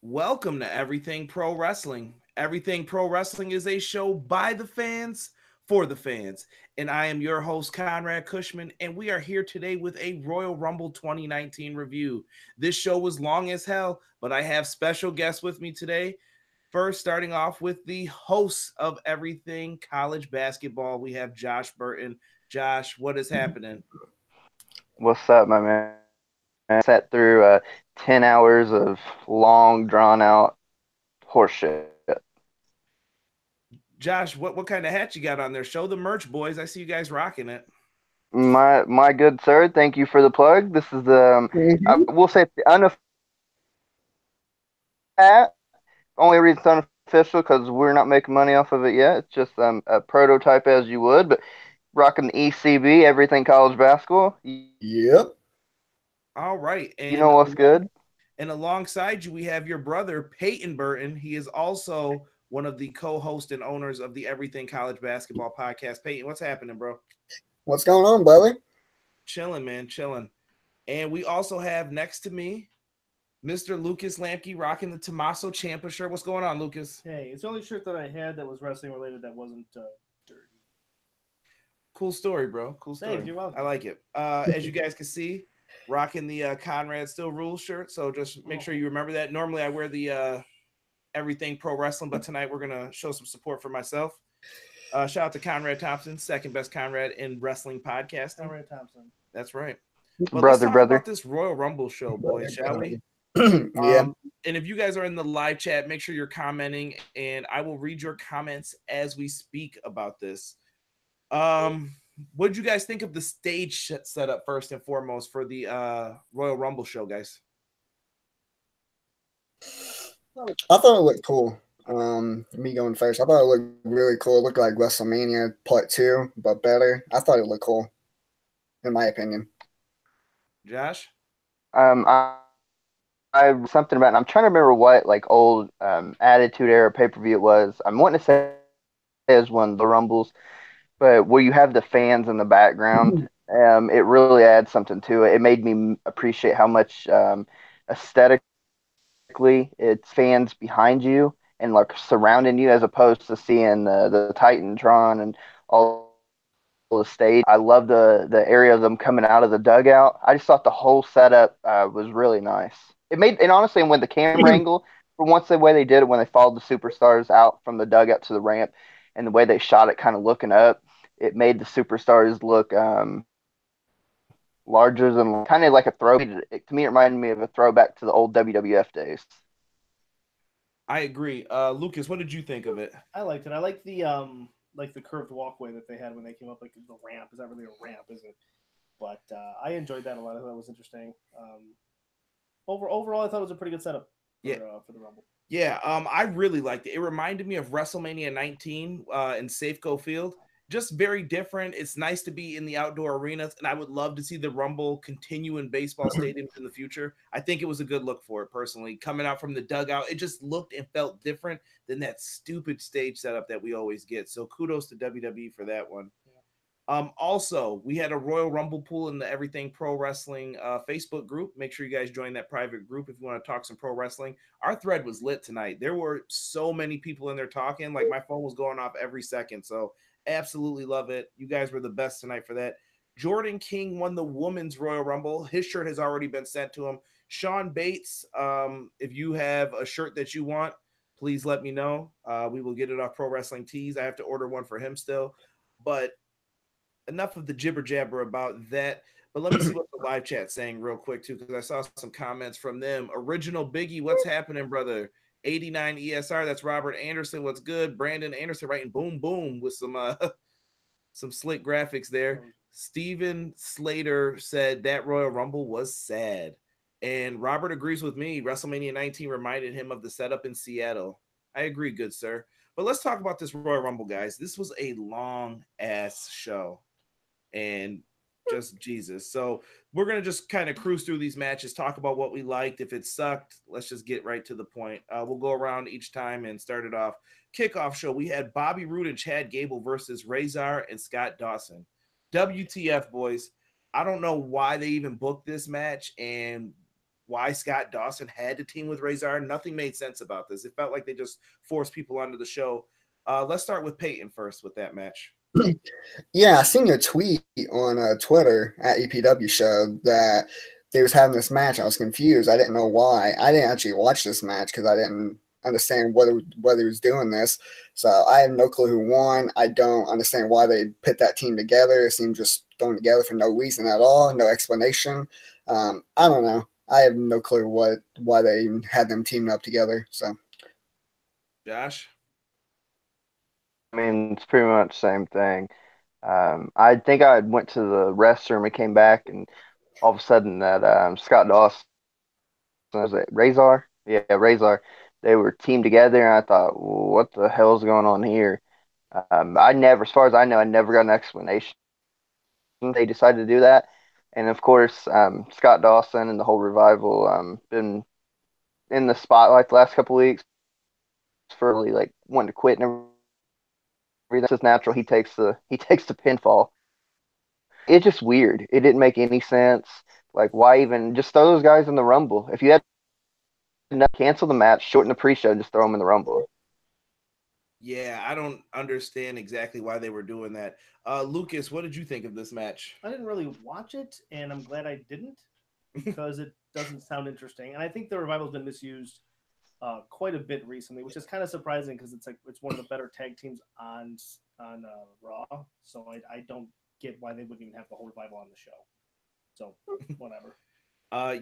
Welcome to Everything Pro Wrestling. Everything Pro Wrestling is a show by the fans for the fans. And I am your host, Conrad Cushman, and we are here today with a Royal Rumble 2019 review. This show was long as hell, but I have special guests with me today. First, starting off with the host of Everything College Basketball, we have Josh Burton. Josh, what is happening? What's up, my man? Sat through 10 hours of long, drawn out horseshit. Josh, what kind of hat you got on there? Show the merch, boys. I see you guys rocking it. My good sir, thank you for the plug. This is the I hmm will say it's the unofficial hat. Only reason it's unofficial because we're not making money off of it yet. It's just a prototype as you would, but rocking the ECB, everything college basketball. Yep. All right. You know what's good? And alongside you, we have your brother, Peyton Burton. He is also one of the co-hosts and owners of the Everything College Basketball podcast. Peyton, what's happening, bro? What's going on, brother? Chilling, man, chilling. And we also have next to me, Mr. Lucas Lamke rocking the Tommaso Ciampa shirt. What's going on, Lucas? Hey, it's the only shirt that I had that was wrestling related that wasn't dirty. Cool story, bro. Cool story. Thanks, you're welcome. I like it. As you guys can see, rocking the Conrad Still Rules shirt. So just make sure you remember that. Normally I wear the Everything Pro Wrestling, but tonight we're gonna show some support for myself. Shout out to Conrad Thompson, second best Conrad in wrestling podcasting. Conrad Thompson. That's right. But let's Brother, talk brother. about this Royal Rumble show, boys, shall we? Yeah. And if you guys are in the live chat, make sure you're commenting, and I will read your comments as we speak about this. What did you guys think of the stage setup first and foremost for the Royal Rumble show, guys? I thought it looked cool. Me going first. I thought it looked really cool. It looked like WrestleMania Part 2, but better. I thought it looked cool, in my opinion. Josh? Um, I, I something about. I'm trying to remember what like old Attitude Era pay per view it was. I'm wanting to say it was one of the Rumbles, but where you have the fans in the background, it really adds something to it. It made me appreciate how much aesthetically it's fans behind you and like surrounding you as opposed to seeing the Titantron and all the stage. I love the area of them coming out of the dugout. I just thought the whole setup was really nice. It made and honestly, when the camera angle, for once the way they did it when they followed the superstars out from the dugout to the ramp, and the way they shot it, kind of looking up, it made the superstars look larger than kind of like a throw. To me, it reminded me of a throwback to the old WWF days. I agree. Lucas, what did you think of it? I liked it. I like the curved walkway that they had when they came up, like the ramp. Is that really a ramp, is it? But I enjoyed that a lot. I thought it was interesting. Overall, I thought it was a pretty good setup for the Rumble. Yeah, I really liked it. It reminded me of WrestleMania 19 in Safeco Field. Just very different. It's nice to be in the outdoor arenas, and I would love to see the Rumble continue in baseball stadiums in the future. I think it was a good look for it personally. Coming out from the dugout, it just looked and felt different than that stupid stage setup that we always get. So kudos to WWE for that one. Also, we had a Royal Rumble pool in the Everything Pro Wrestling Facebook group. Make sure you guys join that private group if you want to talk some pro wrestling. Our thread was lit tonight. There were so many people in there talking. Like my phone was going off every second. So absolutely love it. You guys were the best tonight for that. Jordan King won the Women's Royal Rumble. His shirt has already been sent to him. Sean Bates, if you have a shirt that you want, please let me know. We will get it off Pro Wrestling Tees. I have to order one for him still. But enough of the jibber jabber about that. But let me see what the live chat's saying real quick too, because I saw some comments from them. Original Biggie, what's happening, brother? 89 ESR, that's Robert Anderson. What's good? Brandon Anderson writing boom boom with some some slick graphics there. Steven Slater said that Royal Rumble was sad. And Robert agrees with me. WrestleMania 19 reminded him of the setup in Seattle. I agree, good sir. But let's talk about this Royal Rumble, guys. This was a long ass show. And just Jesus. So we're going to just kind of cruise through these matches, talk about what we liked. If it sucked, let's just get right to the point. We'll go around each time and start it off. Kickoff show, we had Bobby Roode and Chad Gable versus Rezar and Scott Dawson. WTF, boys. I don't know why they even booked this match, and why Scott Dawson had to team with Rezar. Nothing made sense about this. It felt like they just forced people onto the show. Let's start with Peyton first with that match. Yeah, I seen your tweet on Twitter at EPW Show that they was having this match. I was confused. I didn't know why. I didn't actually watch this match because I didn't understand whether he was doing this. So I have no clue who won. I don't understand why they put that team together. It seemed just thrown together for no reason at all, no explanation. I don't know. I have no clue why they even had them teamed up together. So, Josh? I mean, it's pretty much the same thing. I think I went to the restroom and came back, and all of a sudden that Scott Dawson, was it Rezar? Yeah, Rezar. They were teamed together, and I thought, what the hell's going on here? As far as I know, I never got an explanation. They decided to do that, and of course, Scott Dawson and the whole revival been in the spotlight the last couple weeks for really like wanting to quit and everything. It's just natural. He takes the pinfall. It's just weird. It didn't make any sense. Like, why even just throw those guys in the Rumble? If you had to cancel the match, shorten the pre-show, just throw them in the Rumble. Yeah, I don't understand exactly why they were doing that. Lucas, what did you think of this match? I didn't really watch it, and I'm glad I didn't because it doesn't sound interesting. And I think the revival's been misused quite a bit recently, which is kind of surprising because it's one of the better tag teams on Raw. So I don't get why they wouldn't even have the whole revival on the show. So whatever.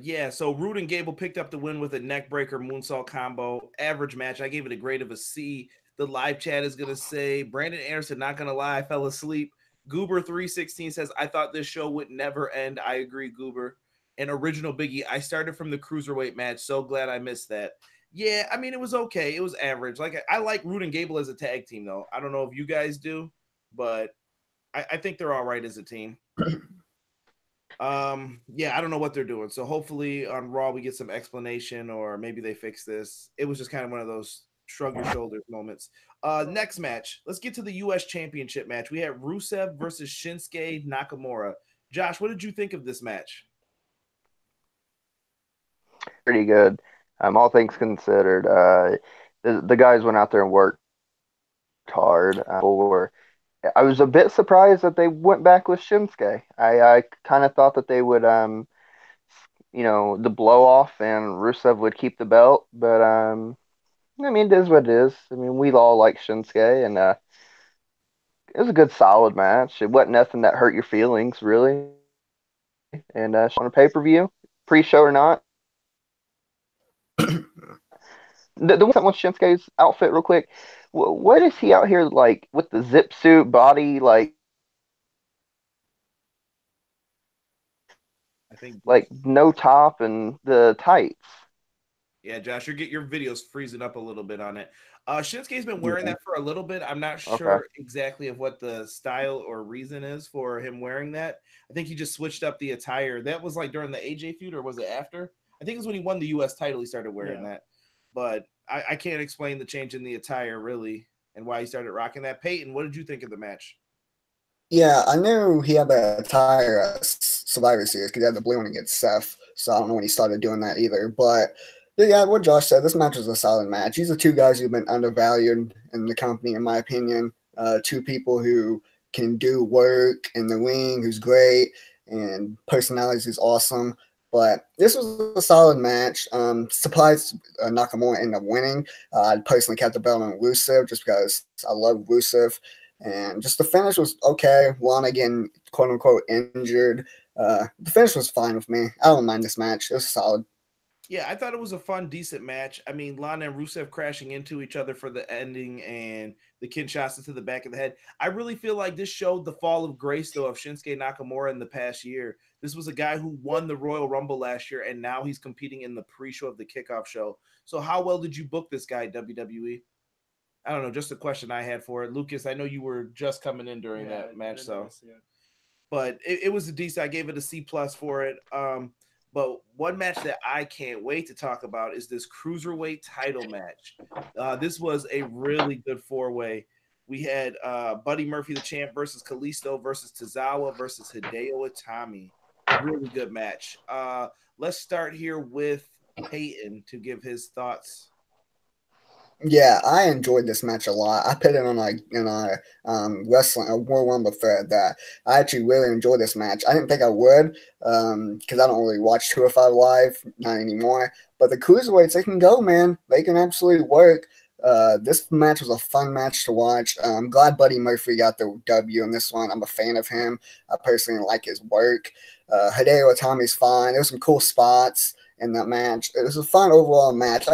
Yeah, so Roode and Gable picked up the win with a neckbreaker moonsault combo. Average match. I gave it a grade of a C. The live chat is going to say, Brandon Anderson, not going to lie, I fell asleep. Goober316 says, I thought this show would never end. I agree, Goober. And Original Biggie, I started from the cruiserweight match. So glad I missed that. Yeah, I mean, it was okay. It was average. Like, I like Roode and Gable as a tag team, though. I don't know if you guys do, but I think they're all right as a team. Yeah, I don't know what they're doing. So hopefully on Raw we get some explanation, or maybe they fix this. It was just kind of one of those shrug your shoulders moments. Next match, let's get to the US Championship match. We had Rusev versus Shinsuke Nakamura. Josh, what did you think of this match? Pretty good. All things considered, the guys went out there and worked hard. I was a bit surprised that they went back with Shinsuke. I kind of thought that they would, the blow off and Rusev would keep the belt. But, I mean, it is what it is. I mean, we all like Shinsuke, and it was a good, solid match. It wasn't nothing that hurt your feelings, really. And on a pay-per-view, pre-show or not. The one with Shinsuke's outfit, real quick. What is he out here like with the zip suit body, like I think no top and the tights? Yeah, Josh, your video's freezing up a little bit on it. Shinsuke's been wearing that for a little bit. I'm not sure exactly of what the style or reason is for him wearing that. I think he just switched up the attire. That was like during the AJ feud, or was it after? I think it was when he won the US title he started wearing that. But I can't explain the change in the attire, really, and why he started rocking that. Peyton, what did you think of the match? Yeah, I knew he had the attire at Survivor Series because he had the blue one against Seth. So I don't know when he started doing that either. But yeah, what Josh said, this match was a solid match. These are two guys who've been undervalued in the company, in my opinion. Two people who can do work in the ring, who's great, and personality is awesome. But this was a solid match. Surprised Nakamura ended up winning. I personally kept the belt on Rusev just because I love Rusev. And just the finish was okay. Lana getting quote unquote injured. The finish was fine with me. I don't mind this match. It was solid. Yeah, I thought it was a fun, decent match. I mean, Lana and Rusev crashing into each other for the ending and the Kinshasa to the back of the head. I really feel like this showed the fall of grace, though, of Shinsuke Nakamura in the past year. This was a guy who won the Royal Rumble last year, and now he's competing in the pre-show of the kickoff show. So how well did you book this guy, WWE? I don't know, just a question I had for it. Lucas, I know you were just coming in during that match, but it was a decent. I gave it a C+ for it. But one match that I can't wait to talk about is this cruiserweight title match. This was a really good four-way. We had Buddy Murphy, the champ, versus Kalisto versus Tozawa versus Hideo Itami. really good match. Let's start here with Peyton to give his thoughts. Yeah, I enjoyed this match a lot. I put it on wrestling a World Rumble thread that I actually really enjoyed this match. I didn't think I would because I don't really watch 205 Live, not anymore. But the cruiserweights, they can go, man. They can absolutely work. This match was a fun match to watch. I'm glad Buddy Murphy got the W in this one. I'm a fan of him. I personally like his work. Hideo Itami's fine. There were some cool spots in that match. It was a fun overall match. If I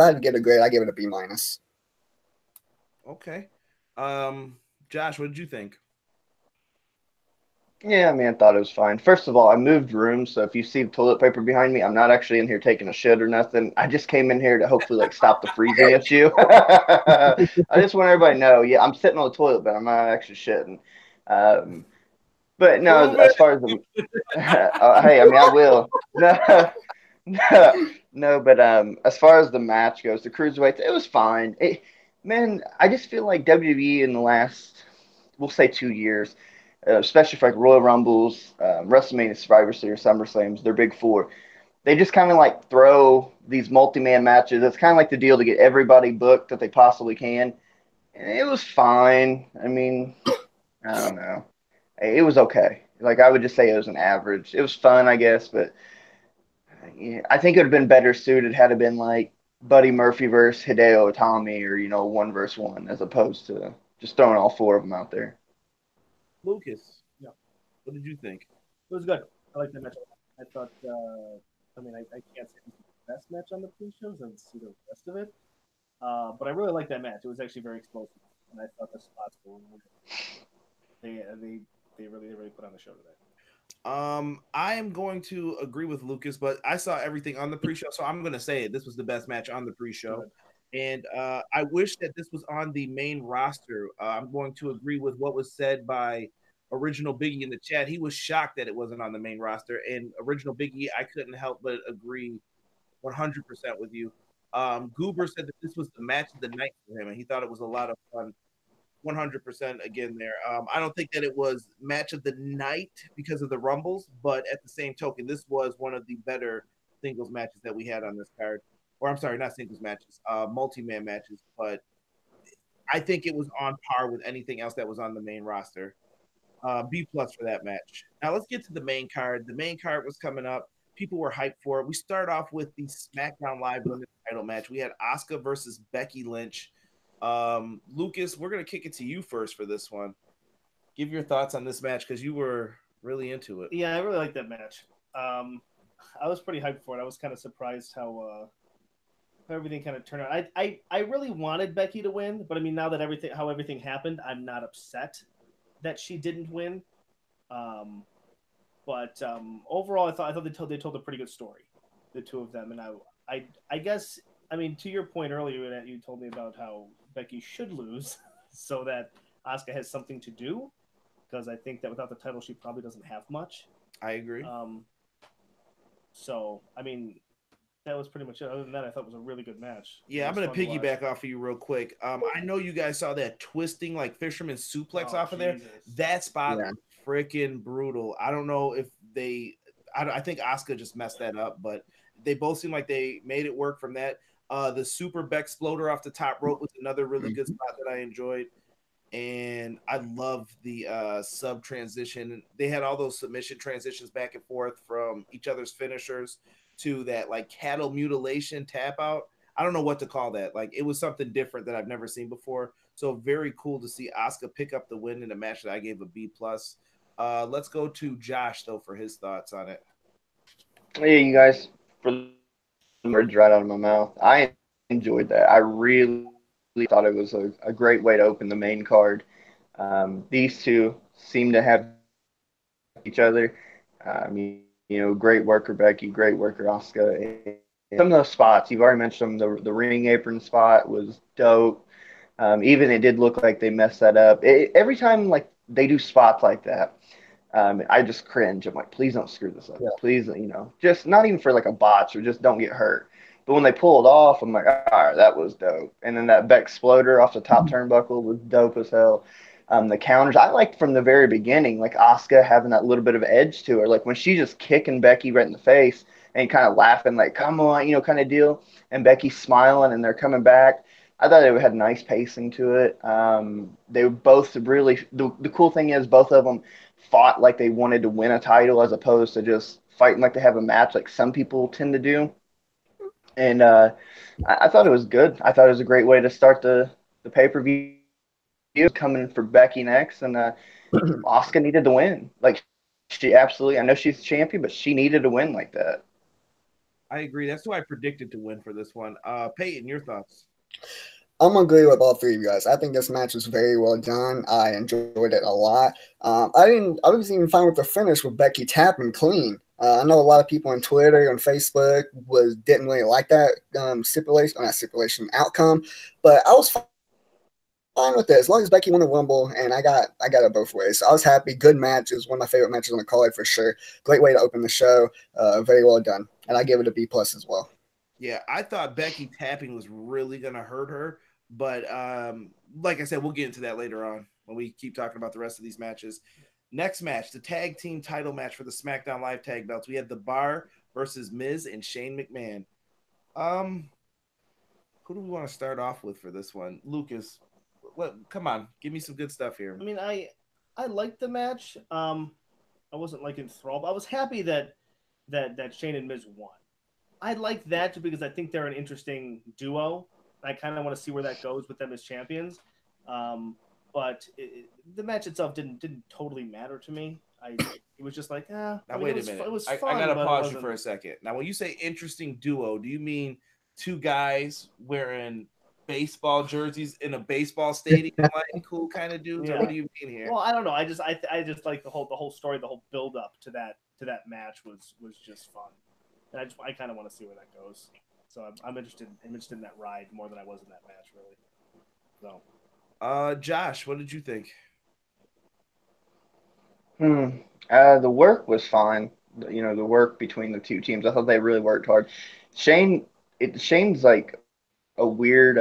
had to give it a grade, I give it a B minus. Okay. Josh, what did you think? Yeah, man, thought it was fine. First of all, I moved rooms, so if you see toilet paper behind me, I'm not actually in here taking a shit or nothing. I just came in here to hopefully like stop the freezing issue. I just want everybody to know, yeah, I'm sitting on the toilet, but I'm not actually shitting. But no, as far as the hey, I mean, I will. No, but as far as the match goes, the cruiserweights, it was fine. Man, I just feel like WWE in the last, we'll say 2 years, especially for like Royal Rumbles, WrestleMania, Survivor Series, SummerSlams, their big four. They just kind of like throw these multi-man matches. It's kind of like the deal to get everybody booked that they possibly can. And it was fine. I mean, I don't know. It was okay. Like I would just say it was an average. It was fun, I guess, but yeah, I think it would have been better suited had it been like Buddy Murphy versus Hideo Itami or, 1-versus-1 as opposed to just throwing all four of them out there. Lucas, Yeah. what did you think? It was good. I liked that match. I thought, I can't say it was the best match on the pre-shows and see the rest of it. But I really liked that match. It was actually very explosive. And I thought the spots were they really put on the show today. I am going to agree with Lucas, but I saw everything on the pre-show, so I'm going to say it. This was the best match on the pre-show. And I wish that this was on the main roster. I'm going to agree with what was said by Original Biggie in the chat. He was shocked that it wasn't on the main roster. And Original Biggie, I couldn't help but agree 100% with you. Goober said that this was the match of the night for him, and he thought it was a lot of fun. 100% again there. I don't think that it was match of the night because of the Rumbles, but at the same token, this was one of the better singles matches that we had on this card. Or I'm sorry, not singles matches, multi-man matches, but I think it was on par with anything else that was on the main roster. B plus for that match. Now let's get to the main card. The main card was coming up. People were hyped for it. We start off with the SmackDown Live Women's title match. We had Asuka versus Becky Lynch. Lucas, we're gonna kick it to you first for this one. Give your thoughts on this match because you were really into it. Yeah, I really liked that match. I was pretty hyped for it. I was kind of surprised how everything kind of turned out. I really wanted Becky to win, but I mean, now that everything happened, I'm not upset that she didn't win. But overall, I thought they told a pretty good story, the two of them, and I guess, I mean, to your point earlier that you told me about how Becky should lose so that Asuka has something to do, because I think that without the title, she probably doesn't have much. I agree. So, I mean, that was pretty much it. Other than that, I thought it was a really good match. Yeah, I'm going to piggyback off of you real quick. I know you guys saw that twisting, like, fisherman suplex off of there. That spot was freaking brutal. I don't know if I think Asuka just messed that up, but they both seem like they made it work from that. The super Beck exploder off the top rope was another really good spot that I enjoyed. And I love the sub transition. They had all those submission transitions back and forth from each other's finishers to that like cattle mutilation tap out. I don't know what to call that. Like it was something different that I've never seen before. So very cool to see Asuka pick up the win in a match that I gave a B plus. Let's go to Josh though for his thoughts on it. Hey, you guys, for the words right out of my mouth, I enjoyed that. I really thought it was a great way to open the main card. These two seem to have each other. Great worker Becky, great worker Asuka. Some of those spots you've already mentioned, the ring apron spot was dope. Even it did look like they messed that up. Every time like they do spots like that, I just cringe. I'm like, please don't screw this up. Yeah. Please, just not even for like a botch or just don't get hurt. But when they pull it off, I'm like, all right, that was dope. And then that Beck exploder off the top turnbuckle was dope as hell. The counters I liked from the very beginning, like Asuka having that little bit of edge to her, like when she's just kicking Becky right in the face and kind of laughing, like "come on," kind of deal, and Becky's smiling and they're coming back. I thought it had nice pacing to it. They were both really the cool thing is both of them fought like they wanted to win a title as opposed to just fighting like they have a match like some people tend to do. And I thought it was good. I thought it was a great way to start the pay-per-view. Coming for Becky next, and Asuka needed to win. Like she absolutely, I know she's the champion, but she needed to win like that. I agree. That's who I predicted to win for this one. Peyton, your thoughts? I'm gonna agree with all three of you guys. I think this match was very well done. I enjoyed it a lot. I was even fine with the finish with Becky tapping clean. I know a lot of people on Twitter and Facebook didn't really like that outcome, but I was fine with it as long as Becky won the Rumble, and I got it both ways. So I was happy. Good match. It was one of my favorite matches on the card for sure. Great way to open the show. Very well done, and I give it a B+ as well. Yeah, I thought Becky tapping was really gonna hurt her. But like I said, we'll get into that later on when we keep talking about the rest of these matches. Next match, the tag team title match for the SmackDown Live tag belts. We had the Bar versus Miz and Shane McMahon. Who do we want to start off with for this one? Lucas, come on, give me some good stuff here. I mean, I liked the match. I wasn't like enthralled. I was happy that Shane and Miz won. I like that because I think they're an interesting duo. I kind of want to see where that goes with them as champions. But the match itself didn't totally matter to me. It was just like, Now, wait a minute. It was fun, I got to pause you for a second. Now, when you say interesting duo, do you mean two guys wearing baseball jerseys in a baseball stadium, like cool kind of dudes? Yeah. Or what do you mean here? Well, I don't know. I just like the whole story, the whole build up to that match was just fun. And I kind of want to see where that goes. So I'm interested in that ride more than I was in that match, really. So, Josh, what did you think? The work was fine. The work between the two teams, I thought they really worked hard. Shane's like a weird.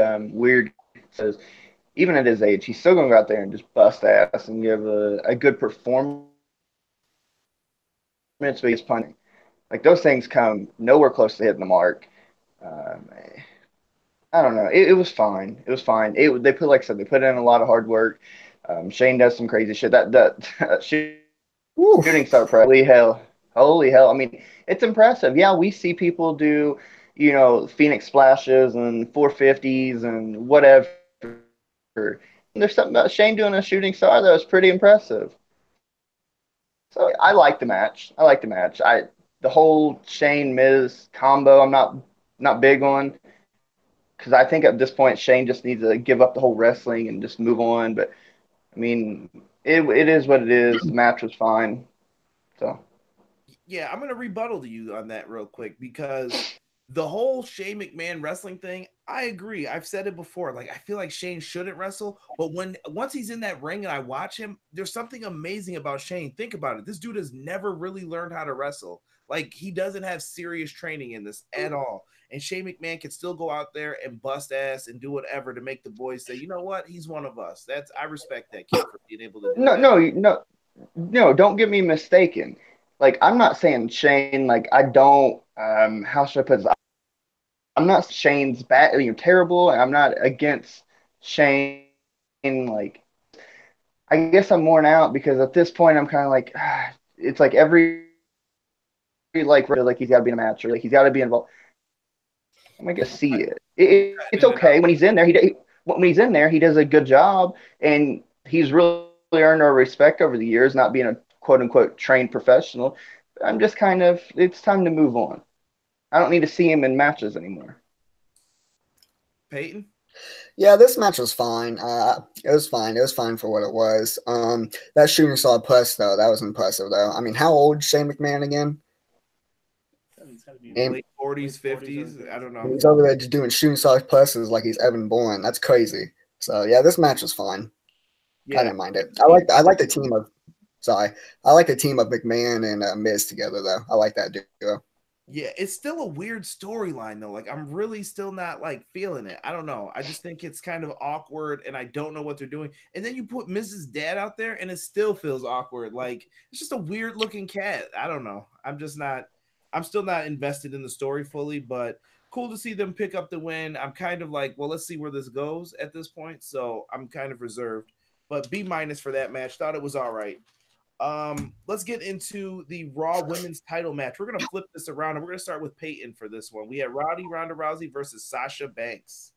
Says even at his age, he's still gonna go out there and just bust ass and give a good performance. But he's punting. Like those things come nowhere close to hitting the mark. I don't know. It was fine. It was fine. They put, like I said, they put in a lot of hard work. Shane does some crazy shit. That shooting star press. Holy hell! I mean, it's impressive. Yeah, we see people do, Phoenix splashes and 450s and whatever. And there's something about Shane doing a shooting star that was pretty impressive. So I like the match. The whole Shane Miz combo, I'm not big on. Because I think at this point, Shane just needs to give up the whole wrestling and just move on. But, I mean, it is what it is. The match was fine. So, yeah, I'm going to rebuttal to you on that real quick because the whole Shane McMahon wrestling thing, I agree. I've said it before. Like, I feel like Shane shouldn't wrestle. But once he's in that ring and I watch him, there's something amazing about Shane. Think about it. This dude has never really learned how to wrestle. Like, he doesn't have serious training in this at all. And Shane McMahon can still go out there and bust ass and do whatever to make the boys say, you know what, he's one of us. I respect that kid for being able to do that. No, don't get me mistaken. Like, I'm not saying Shane, like, I don't, how should I put this? I'm not Shane's bad, terrible. I'm not against Shane. Like, I guess I'm worn out because at this point I'm kind of like, it's like like he's got to be in a match or like he's got to be involved. I'm gonna see it. It's okay when he's in there. He does a good job, and he's really earned our respect over the years, not being a quote unquote trained professional. I'm just it's time to move on. I don't need to see him in matches anymore. Peyton? Yeah, this match was fine. It was fine. It was fine for what it was. That shooting star press though, that was impressive though. I mean, how old is Shane McMahon again? Late 40s, 50s. I don't know. He's over there just doing shooting star presses like he's Evan Bourne. That's crazy. So yeah, this match was fine. Yeah. I didn't mind it. I like the team of McMahon and Miz together though. I like that duo. Yeah, it's still a weird storyline though. Like I'm really still not like feeling it. I don't know. I just think it's kind of awkward and I don't know what they're doing. And then you put Mrs. Dad out there and it still feels awkward. Like it's just a weird looking cat. I don't know. I'm still not invested in the story fully, but cool to see them pick up the win. I'm kind of like, well, let's see where this goes at this point. So I'm kind of reserved. But B- for that match. Thought it was all right. Let's get into the Raw Women's Title match. We're gonna flip this around and we're gonna start with Peyton for this one. We had Ronda Rousey versus Sasha Banks.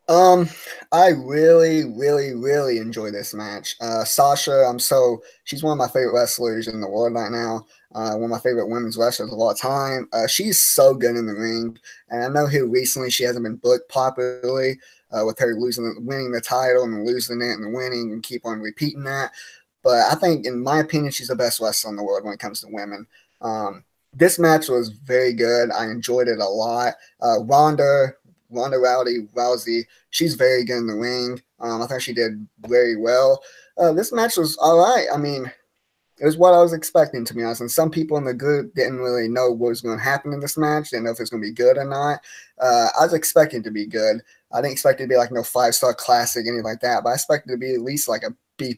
I really, really, really enjoy this match. Sasha, she's one of my favorite wrestlers in the world right now. One of my favorite women's wrestlers of all time. She's so good in the ring, and I know here recently she hasn't been booked popularly with her winning the title and losing it and winning and keep on repeating that. But I think, in my opinion, she's the best wrestler in the world when it comes to women. This match was very good. I enjoyed it a lot. Ronda Rousey, she's very good in the ring. I think she did very well. This match was all right. I mean, it was what I was expecting, to be honest. And some people in the group didn't really know what was going to happen in this match. Didn't know if it was going to be good or not. I was expecting it to be good. I didn't expect it to be like no 5-star classic, anything like that. But I expected it to be at least like a B+, and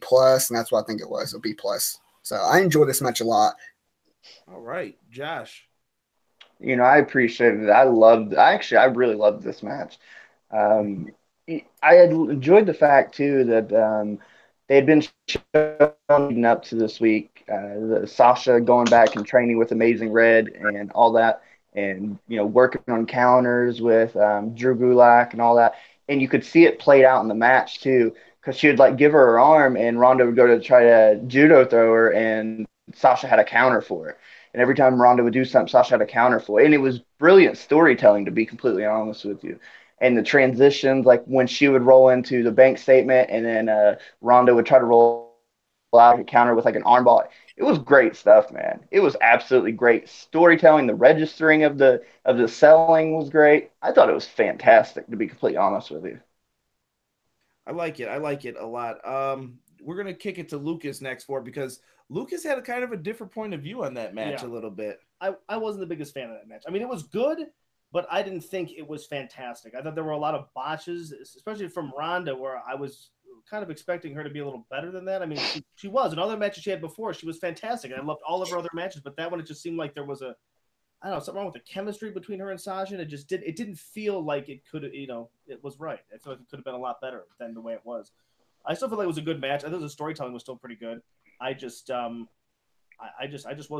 that's what I think it was, a B+. So I enjoyed this match a lot. All right, Josh. I appreciated it. I really loved this match. I had enjoyed the fact too that they had been leading up to this week, Sasha going back and training with Amazing Red and all that, and working on counters with Drew Gulak and all that, and you could see it played out in the match too, because she would like give her arm and Ronda would go to try to judo throw her, and Sasha had a counter for it. And every time Ronda would do something, Sasha had a counter for it. And it was brilliant storytelling, to be completely honest with you. And the transitions, like when she would roll into the bank statement and then Ronda would try to roll out a counter with like an armbar. It was great stuff, man. It was absolutely great. Storytelling, the registering of the selling was great. I thought it was fantastic, to be completely honest with you. I like it a lot. We're gonna kick it to Lucas next for it because Lucas had a kind of a different point of view on that match a little bit. I wasn't the biggest fan of that match. I mean, it was good, but I didn't think it was fantastic. I thought there were a lot of botches, especially from Ronda, where I was kind of expecting her to be a little better than that. I mean, she was. In other matches she had before, she was fantastic. I loved all of her other matches, but that one, it just seemed like there was I don't know, something wrong with the chemistry between her and Sasha. And it didn't feel like it could, it was right. I feel like it could have been a lot better than the way it was. I still feel like it was a good match. I thought the storytelling was still pretty good. I just wasn't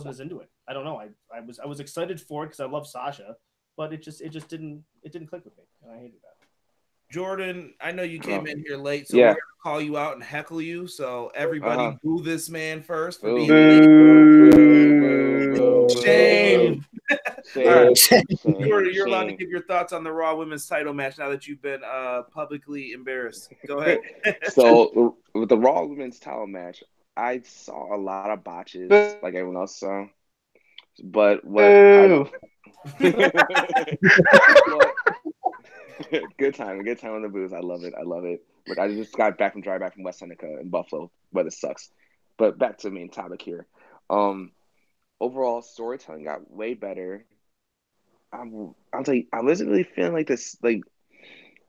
as into it. I don't know. I was excited for it because I love Sasha, but it just didn't click with me, and I hated that. Jordan, I know you came in here late, so we're gonna call you out and heckle you. So everybody boo this man first for being late. Shame. Jordan, you're allowed to give your thoughts on the Raw Women's Title match now that you've been publicly embarrassed. Go ahead. So with the Raw Women's Title match, I saw a lot of botches like everyone else saw. But good time on the booze. I love it. Look, I just got back from West Seneca in Buffalo. Weather sucks. But back to the main topic here. Overall storytelling got way better. I wasn't really feeling like this. Like,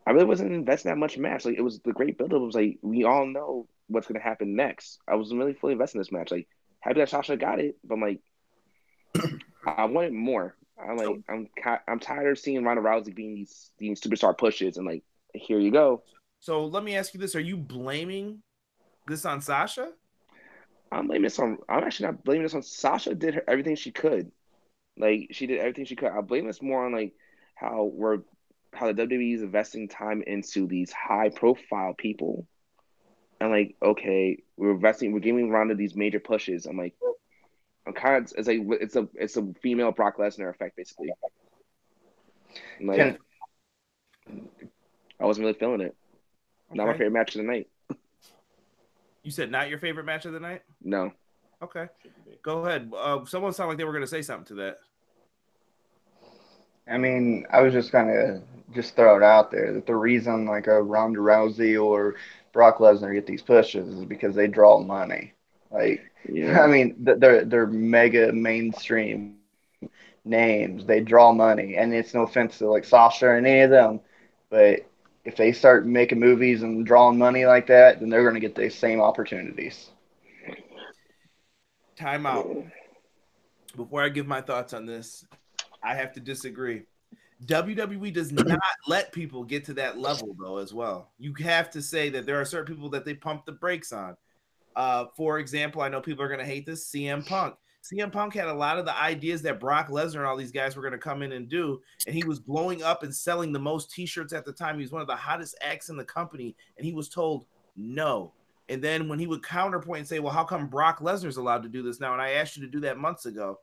I really wasn't investing that much match. Like, it was the great build-up. It was like, we all know what's going to happen next. I wasn't really fully invested in this match. Like, happy that Sasha got it, but I'm like, I wanted more. I'm tired of seeing Ronda Rousey being these superstar pushes, and like, here you go. So let me ask you this: are you blaming this on Sasha? I'm actually not blaming this on Sasha. Did everything she could. Like, she did everything she could. I blame this more on like how the WWE is investing time into these high profile people. And like, okay, we're giving Ronda these major pushes. I'm kind of, it's a female Brock Lesnar effect, basically. Like, I wasn't really feeling it. Okay. Not my favorite match of the night. You said not your favorite match of the night? No. Okay. Go ahead. Someone sounded like they were going to say something to that. I mean, I was just going to throw it out there that the reason like a Ronda Rousey or Brock Lesnar get these pushes is because they draw money. Like, I mean, they're mega mainstream names. They draw money, and it's no offense to like Sasha or any of them, but if they start making movies and drawing money like that, then they're going to get the same opportunities. Time out. Before I give my thoughts on this, I have to disagree. WWE does not let people get to that level, though, as well. You have to say that there are certain people that they pump the brakes on. For example, I know people are going to hate this, CM Punk. CM Punk had a lot of the ideas that Brock Lesnar and all these guys were going to come in and do, and he was blowing up and selling the most T-shirts at the time. He was one of the hottest acts in the company, and he was told no. And then when he would counterpoint and say, well, how come Brock Lesnar's allowed to do this now? And I asked you to do that months ago.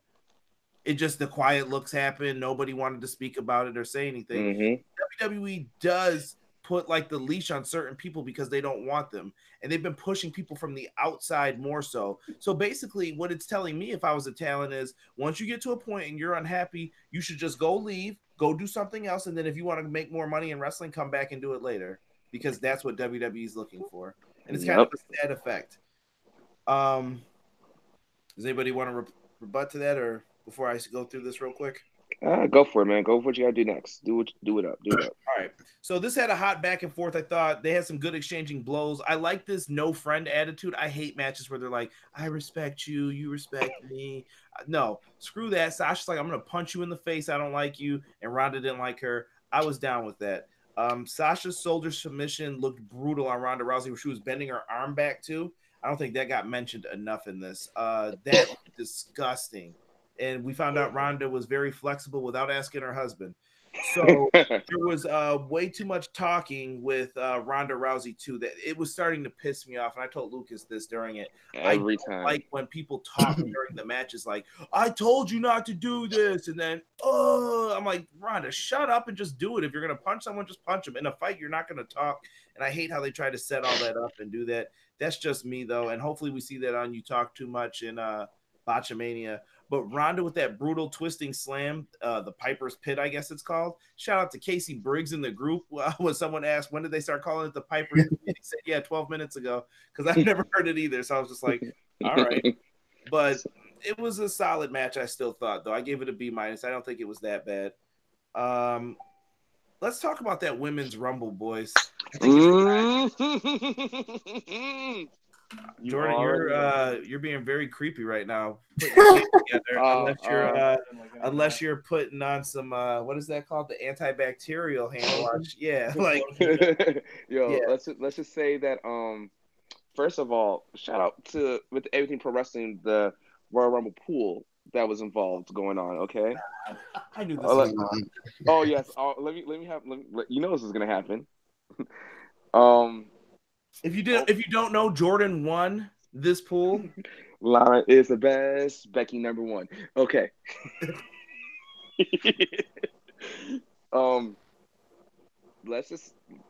It just, the quiet looks happened. Nobody wanted to speak about it or say anything. WWE does put like the leash on certain people because they don't want them. And they've been pushing people from the outside more so. So basically what it's telling me, if I was a talent, is once you get to a point and you're unhappy, you should just go leave, go do something else. And then if you want to make more money in wrestling, come back and do it later, because that's what WWE is looking for. And it's kind of a sad effect. Does anybody want to rebut to that, or before I go through this real quick? Go for it, man. Go for what you gotta do next. Do it up. All right. So this had a hot back and forth. I thought they had some good exchanging blows. I like this no friend attitude. I hate matches where they're like, I respect you, you respect me. No, screw that. Sasha's like, I'm gonna punch you in the face. I don't like you. And Ronda didn't like her. I was down with that. Sasha's shoulder submission looked brutal on Ronda Rousey, where she was bending her arm back too. I don't think that got mentioned enough in this. That looked disgusting. And we found out Ronda was very flexible without asking her husband. So there was way too much talking with Ronda Rousey too, that it was starting to piss me off. And I told Lucas this during it. Every time. Like when people talk during the matches, like, I told you not to do this. And then, I'm like, Ronda, shut up and just do it. If you're going to punch someone, just punch them. In a fight, you're not going to talk. And I hate how they try to set all that up and do that. That's just me, though. And hopefully we see that on You Talk Too Much in Botchamania. But Ronda with that brutal twisting slam, the Piper's Pit, I guess it's called. Shout out to Casey Briggs in the group. When someone asked, when did they start calling it the Piper's Pit? He said, yeah, 12 minutes ago, because I've never heard it either. So I was just like, all right. But it was a solid match, I still thought, though. I gave it a B-. I don't think it was that bad. Let's talk about that women's Rumble, boys. Jordan, you're being very creepy right now. Unless you're putting on some what is that called? The antibacterial hand wash. Yeah, like let's just say that first of all, shout out to with Everything Pro Wrestling, the Royal Rumble pool that was involved going on. Okay, I knew this was going on. Oh yes, let me you know this is gonna happen. If you don't know, Jordan won this pool. Lana is the best. Becky #1. Okay.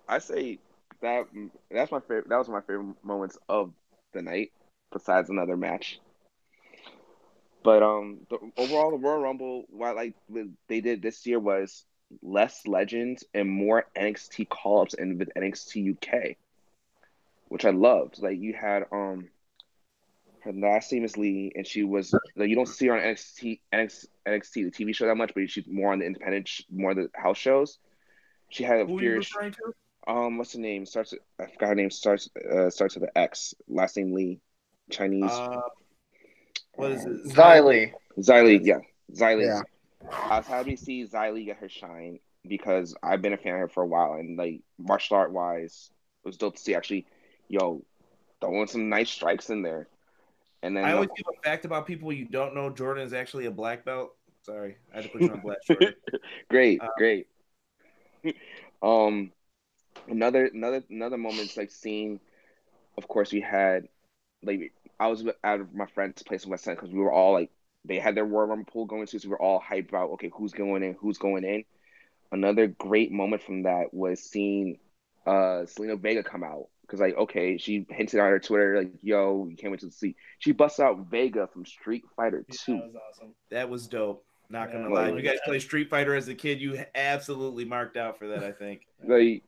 I say that's my favorite. That was my favorite moments of the night, besides another match. But overall, the Royal Rumble, what they did this year was less legends and more NXT call-ups and with NXT UK, which I loved. Like you had her last name is Lee, and she was like, you don't see her on NXT the TV show that much, but she's more on the independent, more the house shows. She had a Who fierce. Are you referring to? What's the name? I forgot her name. Starts with an X. Last name Lee. Chinese. What is it? Xylee. Yeah. Xylee. Yeah. I was happy to see Xylee get her shine because I've been a fan of her for a while, and like martial art wise, it was dope to see actually, throwing some nice strikes in there. And then I always give a fact about people you don't know. Jordan is actually a black belt. Sorry, I had to put you on blast, Jordan. Great. Another moment's like seeing. Of course, we had like I was out of my friend's place in West End because we were all like they had their Royal Rumble pool going to, so we were all hyped about who's going in. Another great moment from that was seeing Selena Vega come out. Because, she hinted on her Twitter, yo, you can't wait to see. She busts out Vega from Street Fighter 2. That was awesome. That was dope. Not going to lie. You guys play Street Fighter as a kid, you absolutely marked out for that, I think. The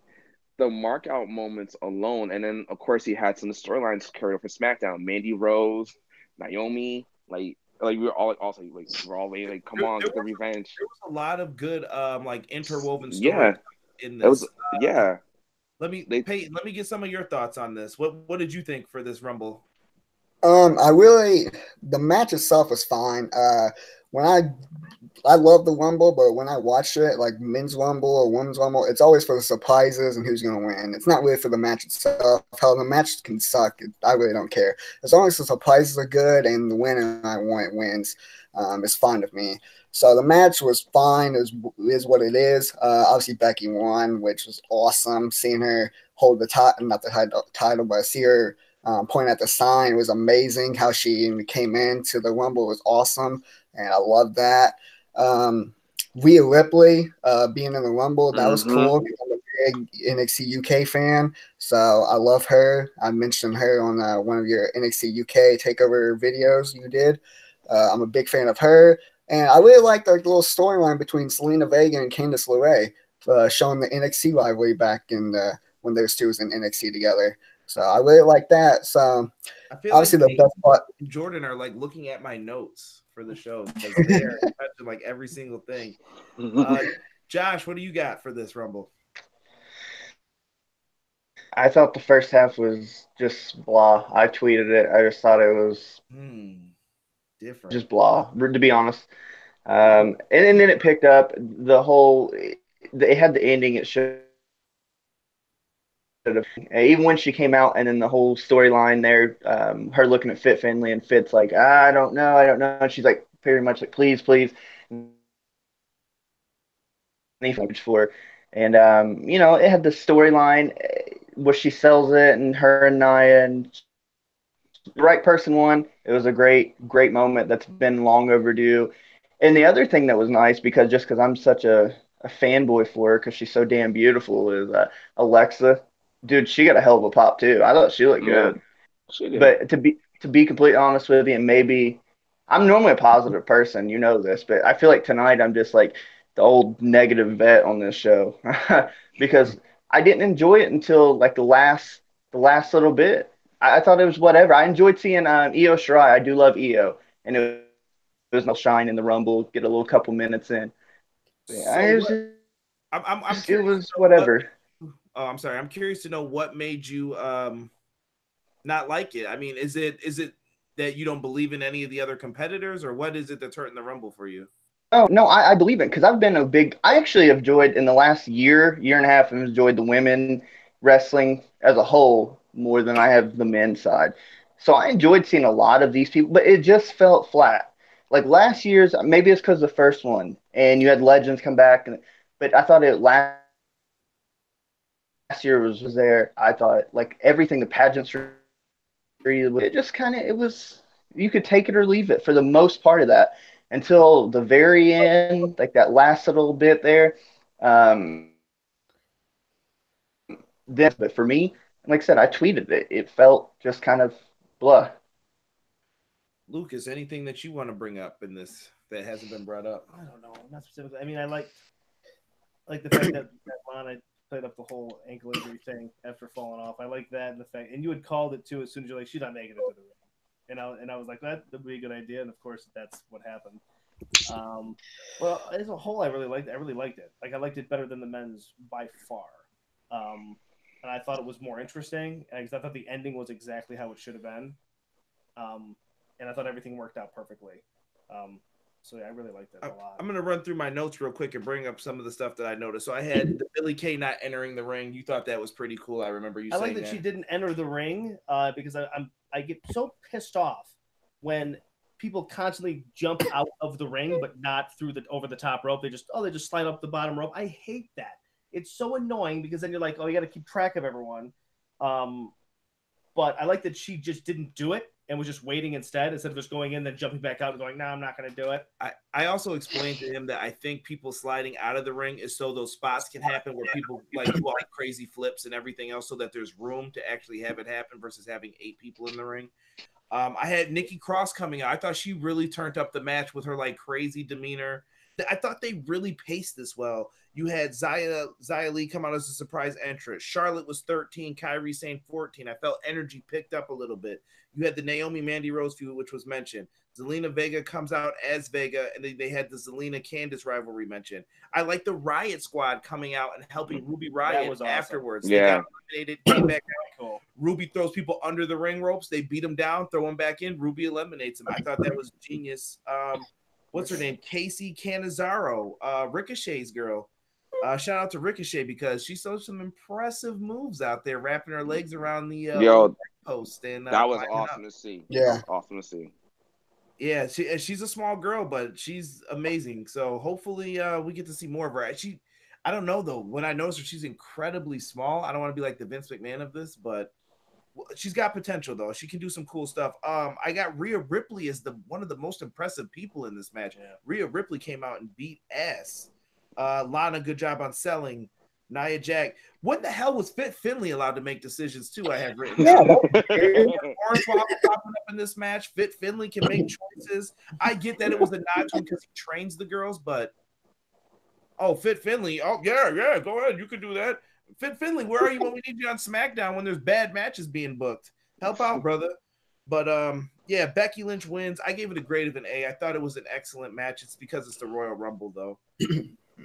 mark out moments alone. And then, of course, he had some storylines carried over for Smackdown. Mandy Rose, Naomi. Like we were all like also like we're all waiting like come on, get the revenge. There was a lot of good like interwoven stories Yeah, in that was this. yeah. Let me get some of your thoughts on this. What did you think for this Rumble? The match itself was fine. When I love the Rumble, but when I watch it, like men's Rumble or women's Rumble, it's always for the surprises and who's going to win. It's not really for the match itself. How the match can suck, I really don't care. As long as the surprises are good and the winner I want wins, it's fine with me. So the match was fine. Is what it is. Obviously Becky won, which was awesome. Seeing her hold the title, not the title, but see her point at the sign was amazing. How she came into the Rumble was awesome, and I love that. Rhea Ripley being in the Rumble, that was cool. I'm a big NXT UK fan, so I love her. I mentioned her on one of your NXT UK takeover videos you did. I'm a big fan of her, and I really like the little storyline between Selena Vega and Candice LeRae, showing the NXT rivalry back in when those two was in NXT together. So I really like that. So I feel obviously like the best part. Jordan are like looking at my notes for the show because they are touching like every single thing. Josh, what do you got for this Rumble? I thought the first half was just blah. I tweeted it. I just thought it was different, just blah, to be honest. And then it picked up the whole. It had the ending it should have. Even when she came out, and then the whole storyline there, her looking at Fit Finley, and Fit's like, I don't know. And she's like, very much like, please. For, and it had the storyline where she sells it, and her and Nia, and the right person won. It was a great moment that's been long overdue. And the other thing that was nice, because I'm such a fanboy for her because she's so damn beautiful, is Alexa. Dude, she got a hell of a pop too. I thought she looked good. She did. But to be completely honest with you, and maybe I'm normally a positive person, you know this, but I feel like tonight I'm just like the old negative vet on this show because I didn't enjoy it until like the last little bit. I thought it was whatever. I enjoyed seeing Io Shirai. I do love Io, and it was no shine in the Rumble. Get a little couple minutes in. It was whatever. I'm sorry. I'm curious to know what made you not like it. I mean, is it that you don't believe in any of the other competitors, or what is it that's hurting the Rumble for you? Oh, no, I believe it because I actually have enjoyed in the last year and a half, I've enjoyed the women wrestling as a whole more than I have the men's side. So I enjoyed seeing a lot of these people, but it just felt flat. Like last year's, maybe it's because the first one and you had legends come back, but I thought last year was there. I thought like everything, the pageantry, it just it was, you could take it or leave it for the most part of that until the very end, like that last little bit there. But for me, like I said, I tweeted it. It felt just kind of blah. Lucas, anything that you want to bring up in this that hasn't been brought up? I don't know, not specifically. I mean, I like the fact that Lana played up the whole ankle injury thing after falling off. I like that, and the fact, and you had called it too as soon as you're like, she's not making it to the ring, and I was like, that would be a good idea, and of course that's what happened. Well, as a whole, I really liked it. Like I liked it better than the men's by far. And I thought it was more interesting because I thought the ending was exactly how it should have been. And I thought everything worked out perfectly. So yeah, I really liked it a lot. I'm going to run through my notes real quick and bring up some of the stuff that I noticed. So I had the Billie Kay not entering the ring. You thought that was pretty cool. I remember you saying like that she didn't enter the ring because I get so pissed off when people constantly jump out of the ring, but not through over the top rope. They just slide up the bottom rope. I hate that. It's so annoying because then you're like, oh, you got to keep track of everyone. But I like that she just didn't do it and was just waiting instead of just going in, then jumping back out and going, no, I'm not going to do it. I also explained to him that I think people sliding out of the ring is so those spots can happen where people like do all like crazy flips and everything else so that there's room to actually have it happen versus having 8 people in the ring. I had Nikki Cross coming out. I thought she really turned up the match with her like crazy demeanor. I thought they really paced this well. You had Xia Li come out as a surprise entrant. Charlotte was 13, Kairi Sane 14. I felt energy picked up a little bit. You had the Naomi Mandy Rose feud, which was mentioned. Zelina Vega comes out as Vega, and they had the Zelina Candice rivalry mentioned. I like the Riot Squad coming out and helping Ruby Riot awesome. afterwards. Yeah. They got eliminated, came back out. Cool. Ruby throws people under the ring ropes. They beat them down, throw them back in. Ruby eliminates them. I thought that was genius. What's her name? Casey Canizaro, Ricochet's girl. Shout out to Ricochet because she showed some impressive moves out there, wrapping her legs around the post. And that was awesome to see. Yeah, awesome to see. Yeah, she's a small girl, but she's amazing. So hopefully we get to see more of her. I don't know though. When I notice her, she's incredibly small. I don't want to be like the Vince McMahon of this, but she's got potential though. She can do some cool stuff. I got Rhea Ripley as one of the most impressive people in this match. Yeah. Rhea Ripley came out and beat ass. Lana, good job on selling. Nia Jax. What the hell was Fit Finlay allowed to make decisions too? I have written. Yeah, Orange Wall popping up in this match. Fit Finlay can make choices. I get that it was a nod to him because he trains the girls, but Fit Finlay. Oh yeah, go ahead. You can do that. Fit Finlay, where are you when we need you on SmackDown when there's bad matches being booked? Help out, brother. But yeah, Becky Lynch wins. I gave it a grade of an A. I thought it was an excellent match. It's because it's the Royal Rumble though.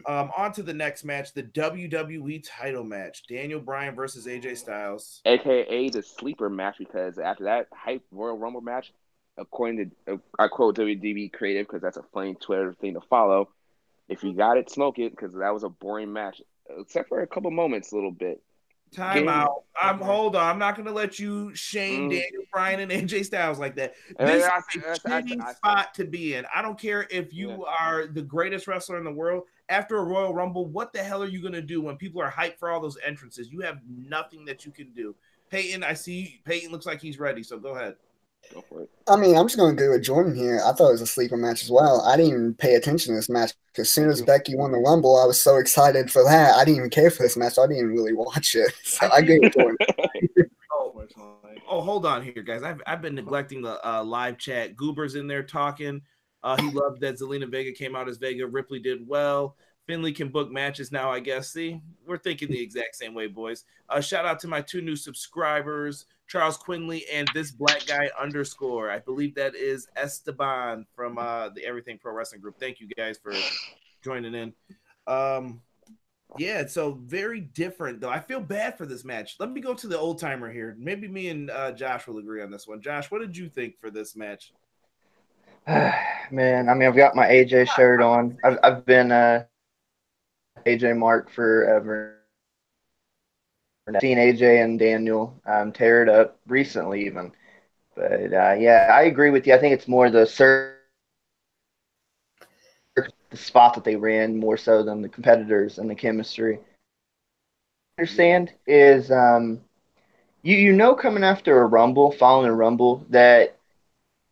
On to the next match, the WWE title match. Daniel Bryan versus AJ Styles. AKA the sleeper match, because after that hype Royal Rumble match, according to, I quote WWE Creative, because that's a funny Twitter thing to follow, if you got it, smoke it, because that was a boring match, except for a couple moments, a little bit. Time out. Hold on. I'm not going to let you shame Daniel Bryan and AJ Styles like that. This is a cheating spot to be in. I don't care if you are the greatest wrestler in the world. After a Royal Rumble, what the hell are you going to do when people are hyped for all those entrances? You have nothing that you can do. Peyton, I see Peyton looks like he's ready, so go ahead. Go for it. I mean, I'm just going to go with Jordan here. I thought it was a sleeper match as well. I didn't even pay attention to this match. As soon as Becky won the Rumble, I was so excited for that. I didn't even care for this match. So I didn't even really watch it. So I gave it Jordan. Hold on here, guys. I've been neglecting the live chat. Goober's in there talking. He loved that Zelina Vega came out as Vega. Ripley did well. Finlay can book matches now, I guess. See, we're thinking the exact same way, boys. Shout out to my 2 new subscribers, Charles Quinley and this black guy _ I believe that is Esteban from the Everything Pro Wrestling Group. Thank you guys for joining in. Yeah, so very different though. I feel bad for this match. Let me go to the old timer here. Maybe me and Josh will agree on this one. Josh, what did you think for this match? Man, I mean, I've got my AJ shirt on. I've been AJ Mark forever. I've seen AJ and Daniel tear it up recently even. But, yeah, I agree with you. I think it's more the spot that they ran more so than the competitors and the chemistry. I understand is you know coming after a Rumble, following a Rumble, that,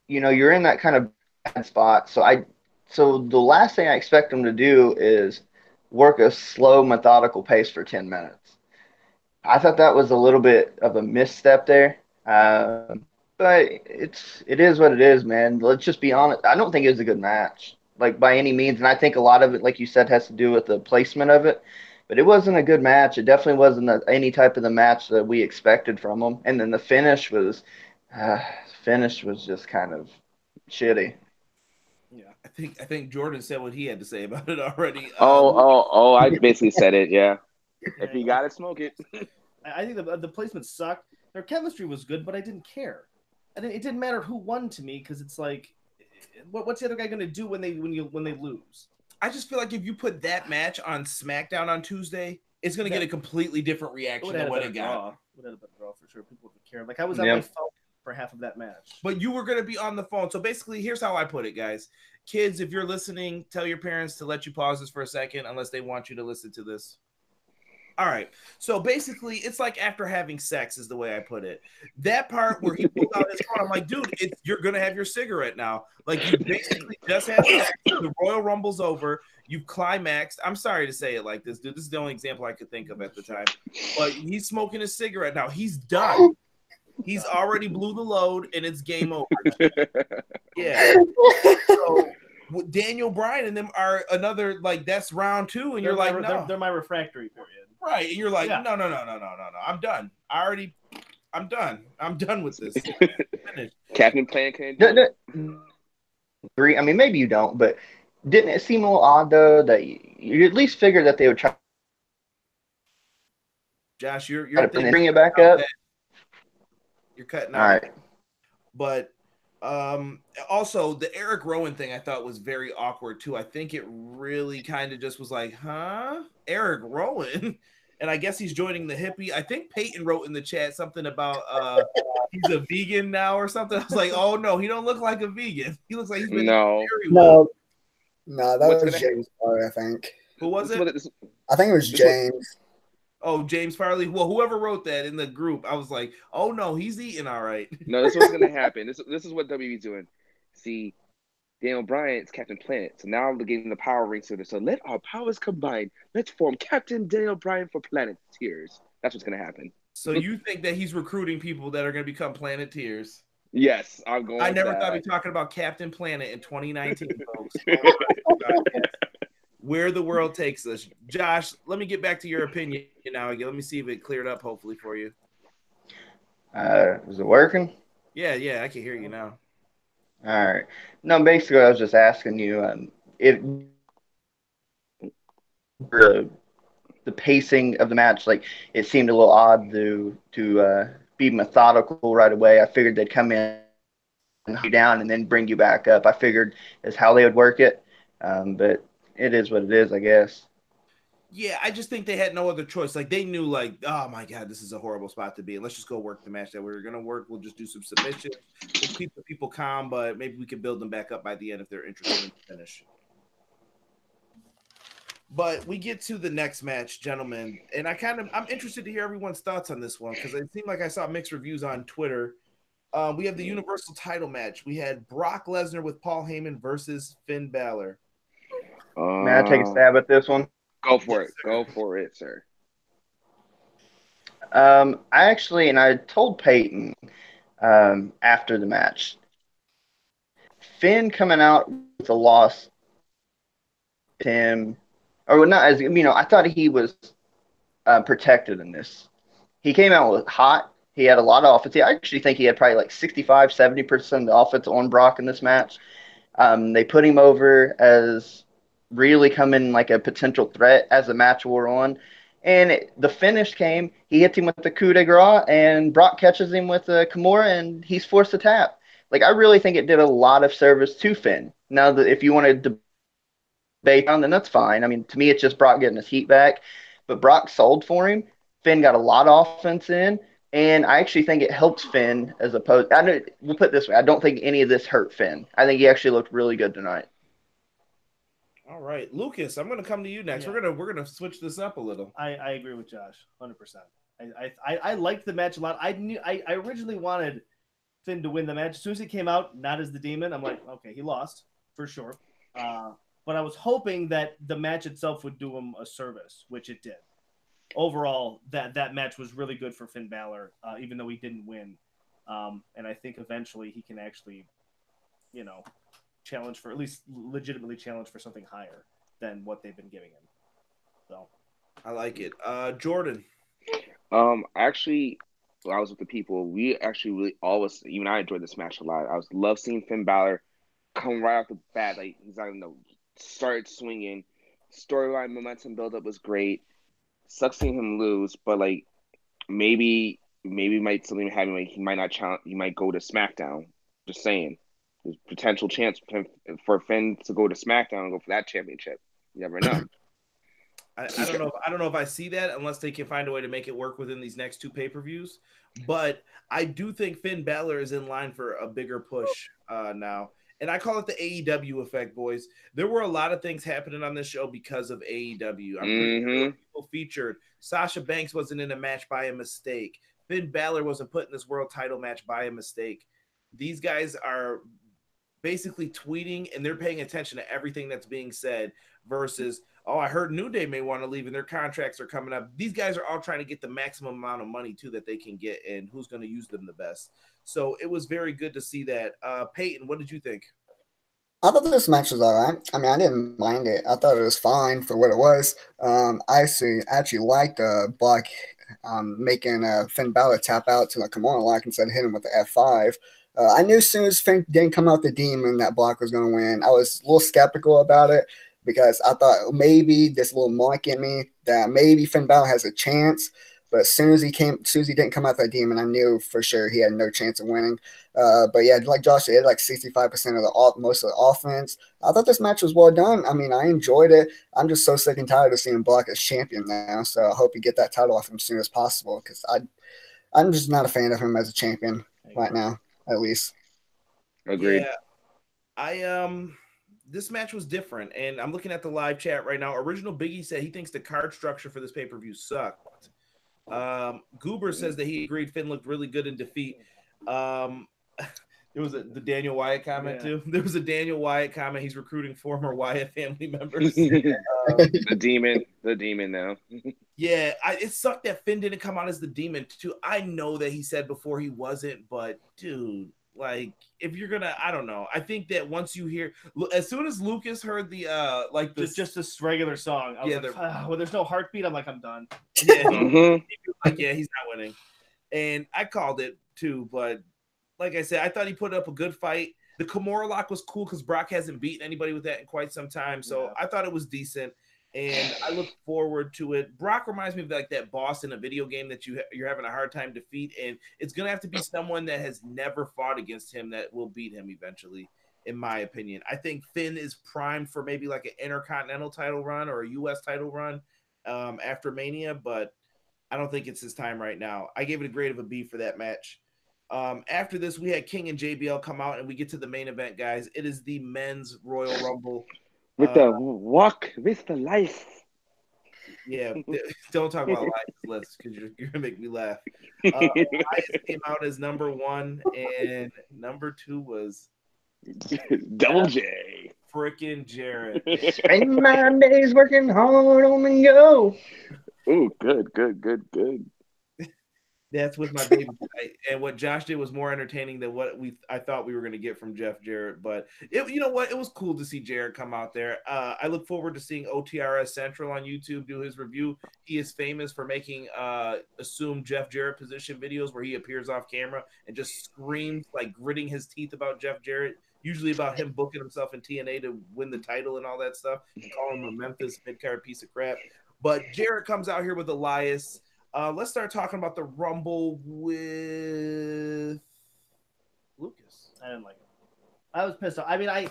you know, you're in that kind of bad spot. So the last thing I expect them to do is work a slow, methodical pace for 10 minutes. I thought that was a little bit of a misstep there. But it is what it is, man. Let's just be honest. I don't think it was a good match, like by any means. And I think a lot of it, like you said, has to do with the placement of it. But it wasn't a good match. It definitely wasn't any type of the match that we expected from them. And then the finish was just kind of shitty. Yeah, I think Jordan said what he had to say about it already. I basically said it. Yeah, if you got it, smoke it. I think the placement sucked. Their chemistry was good, but I didn't care. It didn't matter who won to me because it's like, what's the other guy going to do when they lose? I just feel like if you put that match on SmackDown on Tuesday, it's going to get a completely different reaction than what it got. Would have been a draw for sure. People would care. Like I was on my phone for half of that match. But you were going to be on the phone. So basically, here's how I put it, guys. Kids, if you're listening, tell your parents to let you pause this for a second unless they want you to listen to this. All right. So basically, it's like after having sex is the way I put it. That part where he pulled out his phone, I'm like, dude, you're going to have your cigarette now. Like, you basically just had sex. The Royal Rumble's over. You've climaxed. I'm sorry to say it like this, dude. This is the only example I could think of at the time. But he's smoking a cigarette now. He's done. He's already blew the load, and it's game over. Yeah. So Daniel Bryan and them are another, like, that's round 2, and you're like, no, they're my refractory period, right? And you're like, Yeah. no, I'm done. I'm done with this. Captain Planet can't agree. I mean, maybe you don't, but didn't it seem a little odd though that you at least figured that they would try Josh, you're to bring it back up? You're cutting All out. right. But also the Eric Rowan thing I thought was very awkward too. I think it really kind of just was like, huh? Eric Rowan? And I guess he's joining the hippie. I think Peyton wrote in the chat something about he's a vegan now or something. I was like, oh no, he don't look like a vegan. He looks like he's been very well. No, that was James Farley, I think. Who was it? I think it was James. Oh, James Farley. Well, whoever wrote that in the group, I was like, oh no, he's eating all right. No, this is what's gonna happen. This is what WWE's doing. See, Daniel Bryan is Captain Planet, so now we're getting the power rings to this. So let our powers combine. Let's form Captain Daniel Bryan for Planeteers. That's what's gonna happen. So you think that he's recruiting people that are gonna become Planeteers? Yes, I'm going. I never thought we'd be talking about Captain Planet in 2019, folks. Where the world takes us. Josh, let me get back to your opinion now again. Let me see if it cleared up, hopefully, for you. Is it working? Yeah, I can hear you now. All right. No, basically, I was just asking you if the pacing of the match, like, it seemed a little odd to be methodical right away. I figured they'd come in and hold you down and then bring you back up. I figured is how they would work it, but it is what it is, I guess. Yeah, I just think they had no other choice. Like, they knew, like, oh my God, this is a horrible spot to be in. Let's just go work the match that we're gonna work. We'll just do some submissions. We'll keep the people calm, but maybe we can build them back up by the end if they're interested in the finish. But we get to the next match, gentlemen, and I'm interested to hear everyone's thoughts on this one because it seemed like I saw mixed reviews on Twitter. We have the Universal title match. We had Brock Lesnar with Paul Heyman versus Finn Balor. May I take a stab at this one? Go for it. Go for it, sir. I told Peyton after the match, Finn coming out with a loss, I thought he was protected in this. He came out with hot. He had a lot of offense. I actually think he had probably like 65-70% of the offense on Brock in this match. They put him over as really coming like a potential threat as the match wore on. And the finish came. He hits him with the coup de grace, and Brock catches him with a Kimura, and he's forced to tap. Like, I really think it did a lot of service to Finn. Now, that if you want to debate on, then that's fine. I mean, to me, it's just Brock getting his heat back. But Brock sold for him. Finn got a lot of offense in, and I actually think it helps Finn as opposed. We'll put it this way: I don't think any of this hurt Finn. I think he actually looked really good tonight. All right, Lucas, I'm going to come to you next. Yeah. We're gonna switch this up a little. I agree with Josh 100%. I liked the match a lot. I originally wanted Finn to win the match. As soon as he came out, not as the Demon, I'm like, okay, he lost for sure. But I was hoping that the match itself would do him a service, which it did. Overall, that match was really good for Finn Balor, even though he didn't win. And I think eventually he can actually, challenge for, at least legitimately challenge for something higher than what they've been giving him. So I like it. Jordan. Actually, when I was with the people, we actually really always, even I enjoyed this match a lot. I love seeing Finn Balor come right off the bat. Like, he's started swinging. Storyline momentum buildup was great. Sucks seeing him lose, but like maybe might something happen. Like, he might not challenge. He might go to SmackDown. Just saying. There's potential chance for Finn to go to SmackDown and go for that championship. You never know. I don't know if I see that unless they can find a way to make it work within these next two pay-per-views. But I do think Finn Balor is in line for a bigger push now. And I call it the AEW effect, boys. There were a lot of things happening on this show because of AEW. I'm pretty sure people featured. Sasha Banks wasn't in a match by a mistake. Finn Balor wasn't put in this world title match by a mistake. These guys are basically tweeting and they're paying attention to everything that's being said versus, oh, I heard New Day may want to leave and their contracts are coming up. These guys are all trying to get the maximum amount of money too that they can get and who's going to use them the best. So it was very good to see that. Peyton, what did you think? I thought this match was all right. I mean, I didn't mind it. I thought it was fine for what it was. I actually liked Block making Finn Balor tap out to the Kimura lock instead of hitting him with the F5. I knew as soon as Finn didn't come out the demon that Block was going to win. I was a little skeptical about it because I thought maybe this little mark in me that maybe Finn Balor has a chance. But as soon as he didn't come out that demon, I knew for sure he had no chance of winning. But yeah, like Josh said, like 65% of most of the offense. I thought this match was well done. I mean, I enjoyed it. I'm just so sick and tired of seeing Block as champion now. So I hope you get that title off him as soon as possible because I'm just not a fan of him as a champion right now, at least. Agreed. Yeah, this match was different, and I'm looking at the live chat right now. Original Biggie said he thinks the card structure for this pay-per-view sucked. Goober says that he agreed Finn looked really good in defeat. There was the Daniel Wyatt comment too. There was a Daniel Wyatt comment. He's recruiting former Wyatt family members. The demon now. Yeah, it sucked that Finn didn't come out as the demon too. I know that he said before he wasn't, but dude, like if you're gonna, I don't know. I think that once you hear, as soon as Lucas heard the like just this regular song, I was like, well, there's no heartbeat. I'm like, I'm done. Yeah, he was like, yeah, he's not winning, and I called it too. But like I said, I thought he put up a good fight. The Kimura lock was cool because Brock hasn't beaten anybody with that in quite some time, so I thought it was decent. And I look forward to it. Brock reminds me of like that boss in a video game that you're having a hard time defeat, and it's gonna have to be someone that has never fought against him that will beat him eventually, in my opinion. I think Finn is primed for maybe like an Intercontinental title run or a U.S. title run after Mania, but I don't think it's his time right now. I gave it a grade of a B for that match. After this, we had King and JBL come out, and we get to the main event, guys. It is the men's Royal Rumble. With the walk with the life. Yeah, don't talk about Elias list because you're gonna make me laugh. Elias came out as number 1, and number 2 was Double J. Frickin' Jarrett. Spend my days working hard on the go. Ooh, good. That's with my baby. And what Josh did was more entertaining than what I thought we were going to get from Jeff Jarrett. But you know what? It was cool to see Jarrett come out there. I look forward to seeing OTRS Central on YouTube do his review. He is famous for making assumed Jeff Jarrett position videos where he appears off camera and just screams, like gritting his teeth about Jeff Jarrett, usually about him booking himself in TNA to win the title and all that stuff. Call him a Memphis mid-card piece of crap. But Jarrett comes out here with Elias. Let's start talking about the Rumble with Lucas. I didn't like it. I was pissed off. I mean, I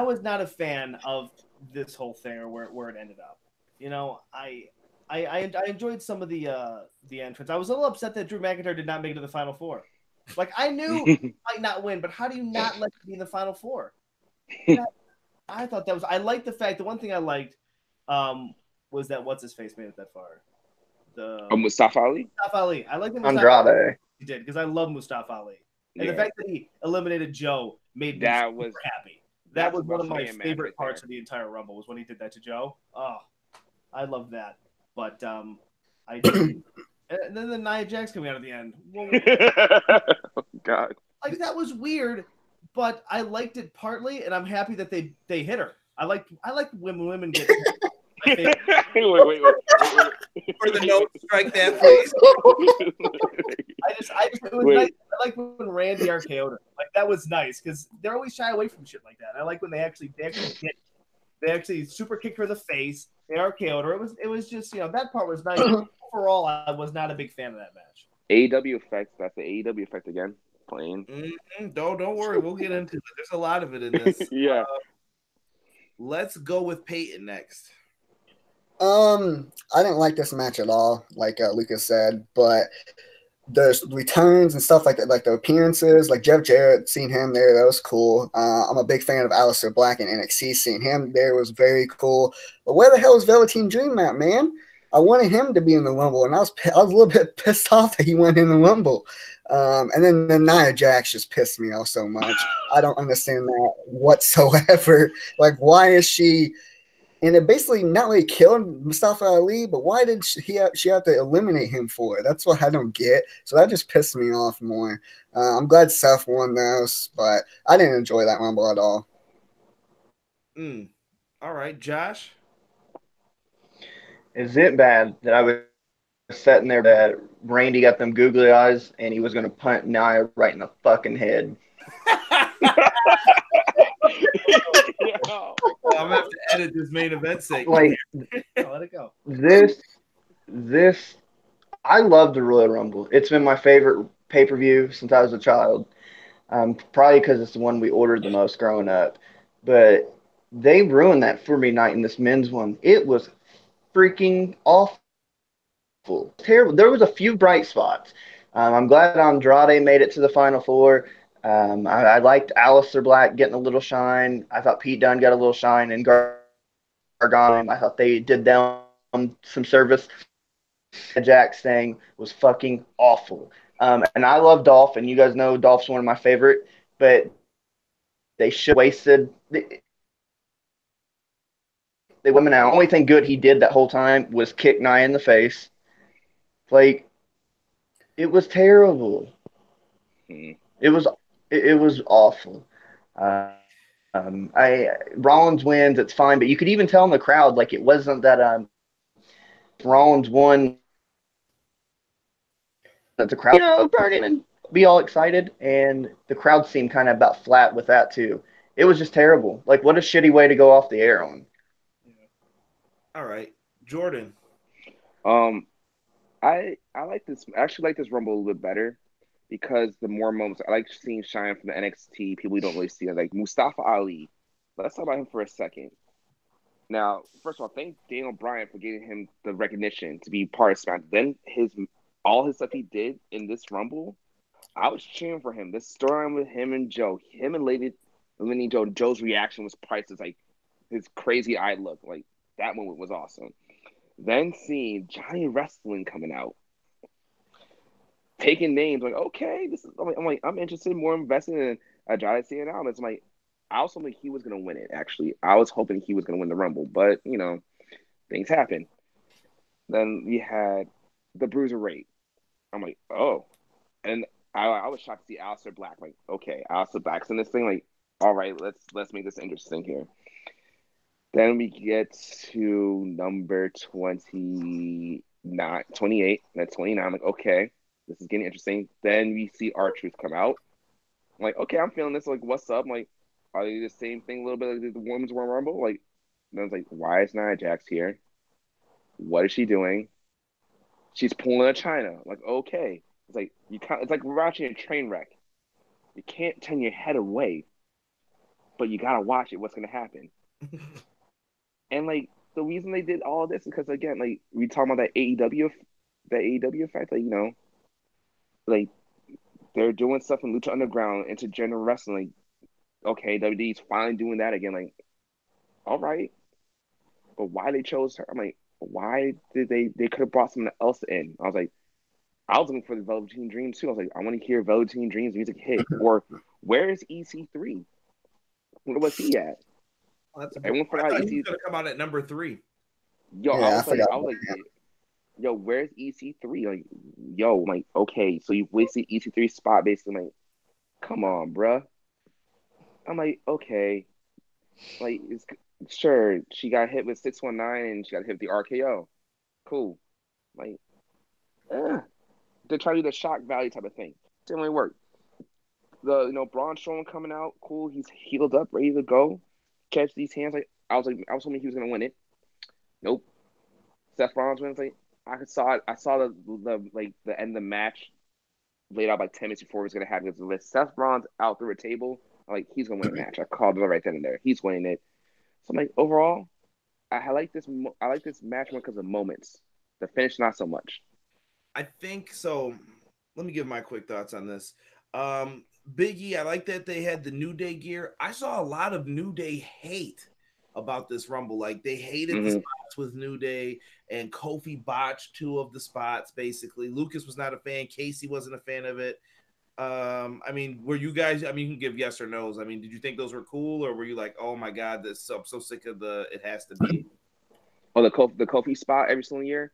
was not a fan of this whole thing or where it ended up. You know, I enjoyed some of the entrance. I was a little upset that Drew McIntyre did not make it to the Final Four. Like, I knew he might not win, but how do you not let him be in the Final Four? I thought that was. I liked the fact. The one thing I liked. Was that what's his face made it that far? Mustafa Ali? Mustafa Ali. I like the Andrade. He did because I love Mustafa Ali. And the fact that he eliminated Joe made me super happy. That was one of my favorite parts of the entire Rumble was when he did that to Joe. Oh, I love that. But I did. And then the Nia Jax coming out at the end. Well, oh, God. Like that was weird, but I liked it partly, and I'm happy that they hit her. I like when women get hit. wait. For the note, strike that, please. It was nice. I like when Randy RKO'd her. Like that was nice because they're always shy away from shit like that. I like when they actually super kicked her in the face. They RKO'd her. It was just that part was nice. Overall, I was not a big fan of that match. AEW effects. That's the AEW effect again. Playing. Don't worry. We'll get into it. There's a lot of it in this. Yeah. Let's go with Peyton next. I didn't like this match at all, like Lucas said, but the returns and stuff like that, like the appearances, like Jeff Jarrett, seeing him there, that was cool. I'm a big fan of Aleister Black in NXT. Seeing him there was very cool. But where the hell is Velveteen Dream at, man? I wanted him to be in the Rumble, and I was a little bit pissed off that he went in the Rumble. And then the Nia Jax just pissed me off so much. I don't understand that whatsoever. Like, why is she and it basically not really killed Mustafa Ali, but why did she have to eliminate him for it? That's what I don't get. So that just pissed me off more. I'm glad Seth won this, but I didn't enjoy that Rumble at all. All right, Josh. Is it bad that I was sitting there that Randy got them googly eyes and he was going to punt Nia right in the fucking head? I'm gonna have to edit this main event segment. Like, let it go. This, I love the Royal Rumble. It's been my favorite pay-per-view since I was a child. Probably because it's the one we ordered the most growing up. But they ruined that for me night in this men's one. It was freaking awful. Terrible. There was a few bright spots. I'm glad Andrade made it to the Final Four. I liked Aleister Black getting a little shine. I thought Pete Dunne got a little shine, and Gargano. I thought they did them some service. Jack's thing was fucking awful. And I love Dolph, and you guys know Dolph's one of my favorite, but they should have wasted. They went out. The only thing good he did that whole time was kick Nia in the face. Like, it was terrible. It was awful. Rollins wins, it's fine, but you could even tell in the crowd, like, it wasn't that Rollins won that the crowd, burning and be all excited, and the crowd seemed kind of about flat with that too. It was just terrible. Like, what a shitty way to go off the air on. All right, Jordan. I like this. I actually like this Rumble a little bit better because the more moments I like seeing shine from the NXT people we don't really see, like Mustafa Ali. Let's talk about him for a second. Now, first of all, thank Daniel Bryan for giving him the recognition to be part of SmackDown. Then all his stuff he did in this Rumble, I was cheering for him. This storyline with him and Joe, him and Lady Joe, Joe's reaction was priceless. Like, his crazy eye look, like, that moment was awesome. Then seeing Johnny Wrestling coming out, taking names, like, okay, I'm interested, more invested in Andrade seeing out. It's like, I was hoping he was going to win it, actually. I was hoping he was going to win the Rumble, but, things happen. Then we had the Bruiserweight. I'm like, oh. And I was shocked to see Aleister Black. Like, okay, Aleister Black's in this thing. Like, all right, let's make this interesting here. Then we get to number 28. That's 29. I'm like, okay, this is getting interesting. Then we see R-Truth come out. I'm like, okay, I'm feeling this. Like, what's up? I'm like, are they the same thing a little bit like the Women's Royal Rumble? Like, and I was like, why is Nia Jax here? What is she doing? She's pulling a China. Like, okay. It's like it's like watching a train wreck. You can't turn your head away, but you gotta watch it. What's gonna happen? And like the reason they did all this is because, again, like we talking about that AEW effect. Like, like they're doing stuff in Lucha Underground into general wrestling. Like, okay, WWE's finally doing that again. Like, all right, but why they chose her? I'm like, why did they could have brought someone else in? I was looking for the Velveteen Dream too. I was like, I want to hear Velveteen Dream's music hit. Or where is EC3? Where was he at? Everyone forgot he was gonna come out at number 3. Yo, yeah, I was like, yo, where's EC3? Like, yo, I'm like, okay, so you wasted EC3's spot basically. I'm like, come on, bruh. I'm like, okay, like, sure, she got hit with 619 and she got hit with the RKO. Cool. Like, they try to do the shock value type of thing. Didn't really work. The Braun Strowman coming out, cool. He's healed up, ready to go. Catch these hands. Like, I was hoping he was gonna win it. Nope. Seth Rollins wins. Like, I saw the end of the match laid out by 10 minutes before it was gonna happen. Because Seth Rollins out through a table, I'm like, he's gonna win the match. I called it right then and there. He's winning it. So I'm like, overall, I like this match more because of moments. The finish, not so much. I think so. Let me give my quick thoughts on this. Biggie, I like that they had the New Day gear. I saw a lot of New Day hate about this Rumble. Like, they hated the spots with New Day, and Kofi botched 2 of the spots, basically. Lucas was not a fan. Casey wasn't a fan of it. I mean, were you guys, you can give yes or no's. I mean, did you think those were cool, or were you like, oh my God, I'm so sick of it has to be? Oh, the Kofi spot every single year.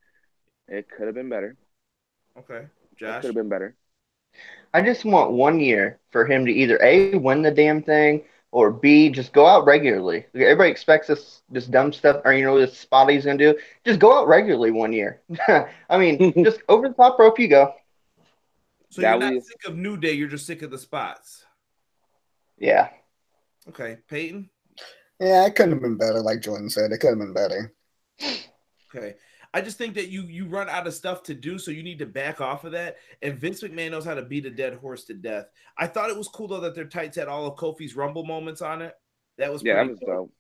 It could have been better. Okay, It Josh. could have been better. I just want 1 year for him to either A, win the damn thing, or B, just go out regularly. Everybody expects this dumb stuff, or this spot he's gonna do. Just go out regularly 1 year. I mean, just over the top rope you go. So you're not sick of New Day, you're just sick of the spots. Yeah. Okay, Peyton? Yeah, it couldn't have been better, like Jordan said. It could have been better. Okay. I just think that you run out of stuff to do, so you need to back off of that. And Vince McMahon knows how to beat a dead horse to death. I thought it was cool though that their tights had all of Kofi's Rumble moments on it. That was that was cool.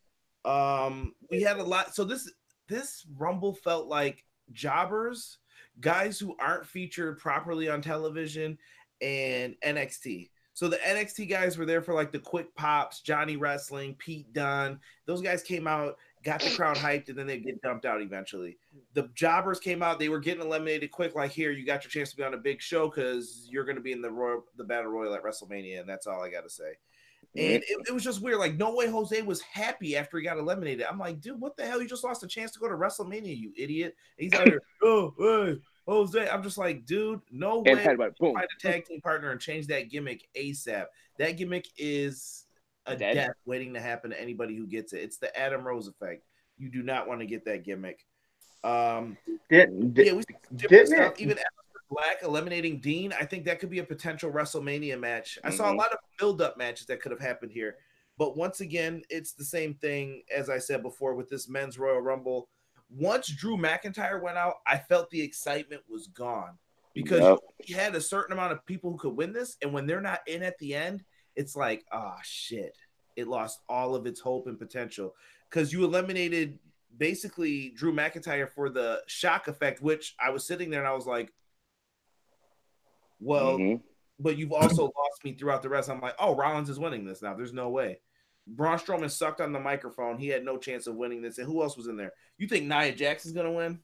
dope. We had a lot. So this Rumble felt like jobbers, guys who aren't featured properly on television, and NXT. So the NXT guys were there for like the quick pops, Johnny Wrestling, Pete Dunne. Those guys came out, got the crowd hyped, and then they get dumped out eventually. The jobbers came out, they were getting eliminated quick. Like, here, you got your chance to be on a big show because you're going to be in the Battle Royal at WrestleMania, and that's all I got to say. And it was just weird. Like, No Way Jose was happy after he got eliminated. I'm like, dude, what the hell? You just lost a chance to go to WrestleMania, you idiot. And he's out here, oh, hey, Jose. I'm just like, dude, no way. Find a tag team partner and change that gimmick ASAP. That gimmick is a death waiting to happen to anybody who gets it. It's the Adam Rose effect. You do not want to get that gimmick. We different stuff. Even Black eliminating Dean, I think that could be a potential WrestleMania match. I saw a lot of build-up matches that could have happened here. But once again, it's the same thing as I said before with this men's Royal Rumble. Once Drew McIntyre went out, I felt the excitement was gone because he had a certain amount of people who could win this. And when they're not in at the end, it's like, oh, shit. It lost all of its hope and potential because you eliminated basically Drew McIntyre for the shock effect, which I was sitting there and I was like, well, but you've also lost me throughout the rest. I'm like, oh, Rollins is winning this now. There's no way. Braun Strowman sucked on the microphone. He had no chance of winning this. And who else was in there? You think Nia Jackson's going to win?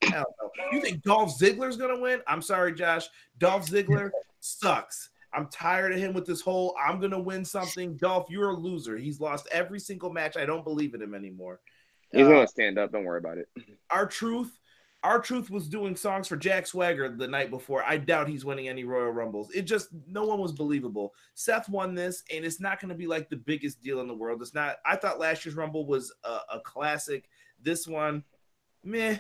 Hell no. You think Dolph Ziggler's going to win? I'm sorry, Josh. Dolph Ziggler sucks. I'm tired of him with this whole, I'm going to win something. Dolph, you're a loser. He's lost every single match. I don't believe in him anymore. He's going to stand up. Don't worry about it. Our truth was doing songs for Jack Swagger the night before. I doubt he's winning any Royal Rumbles. It just, no one was believable. Seth won this, and it's not going to be like the biggest deal in the world. It's not. I thought last year's Rumble was a classic. This one, meh.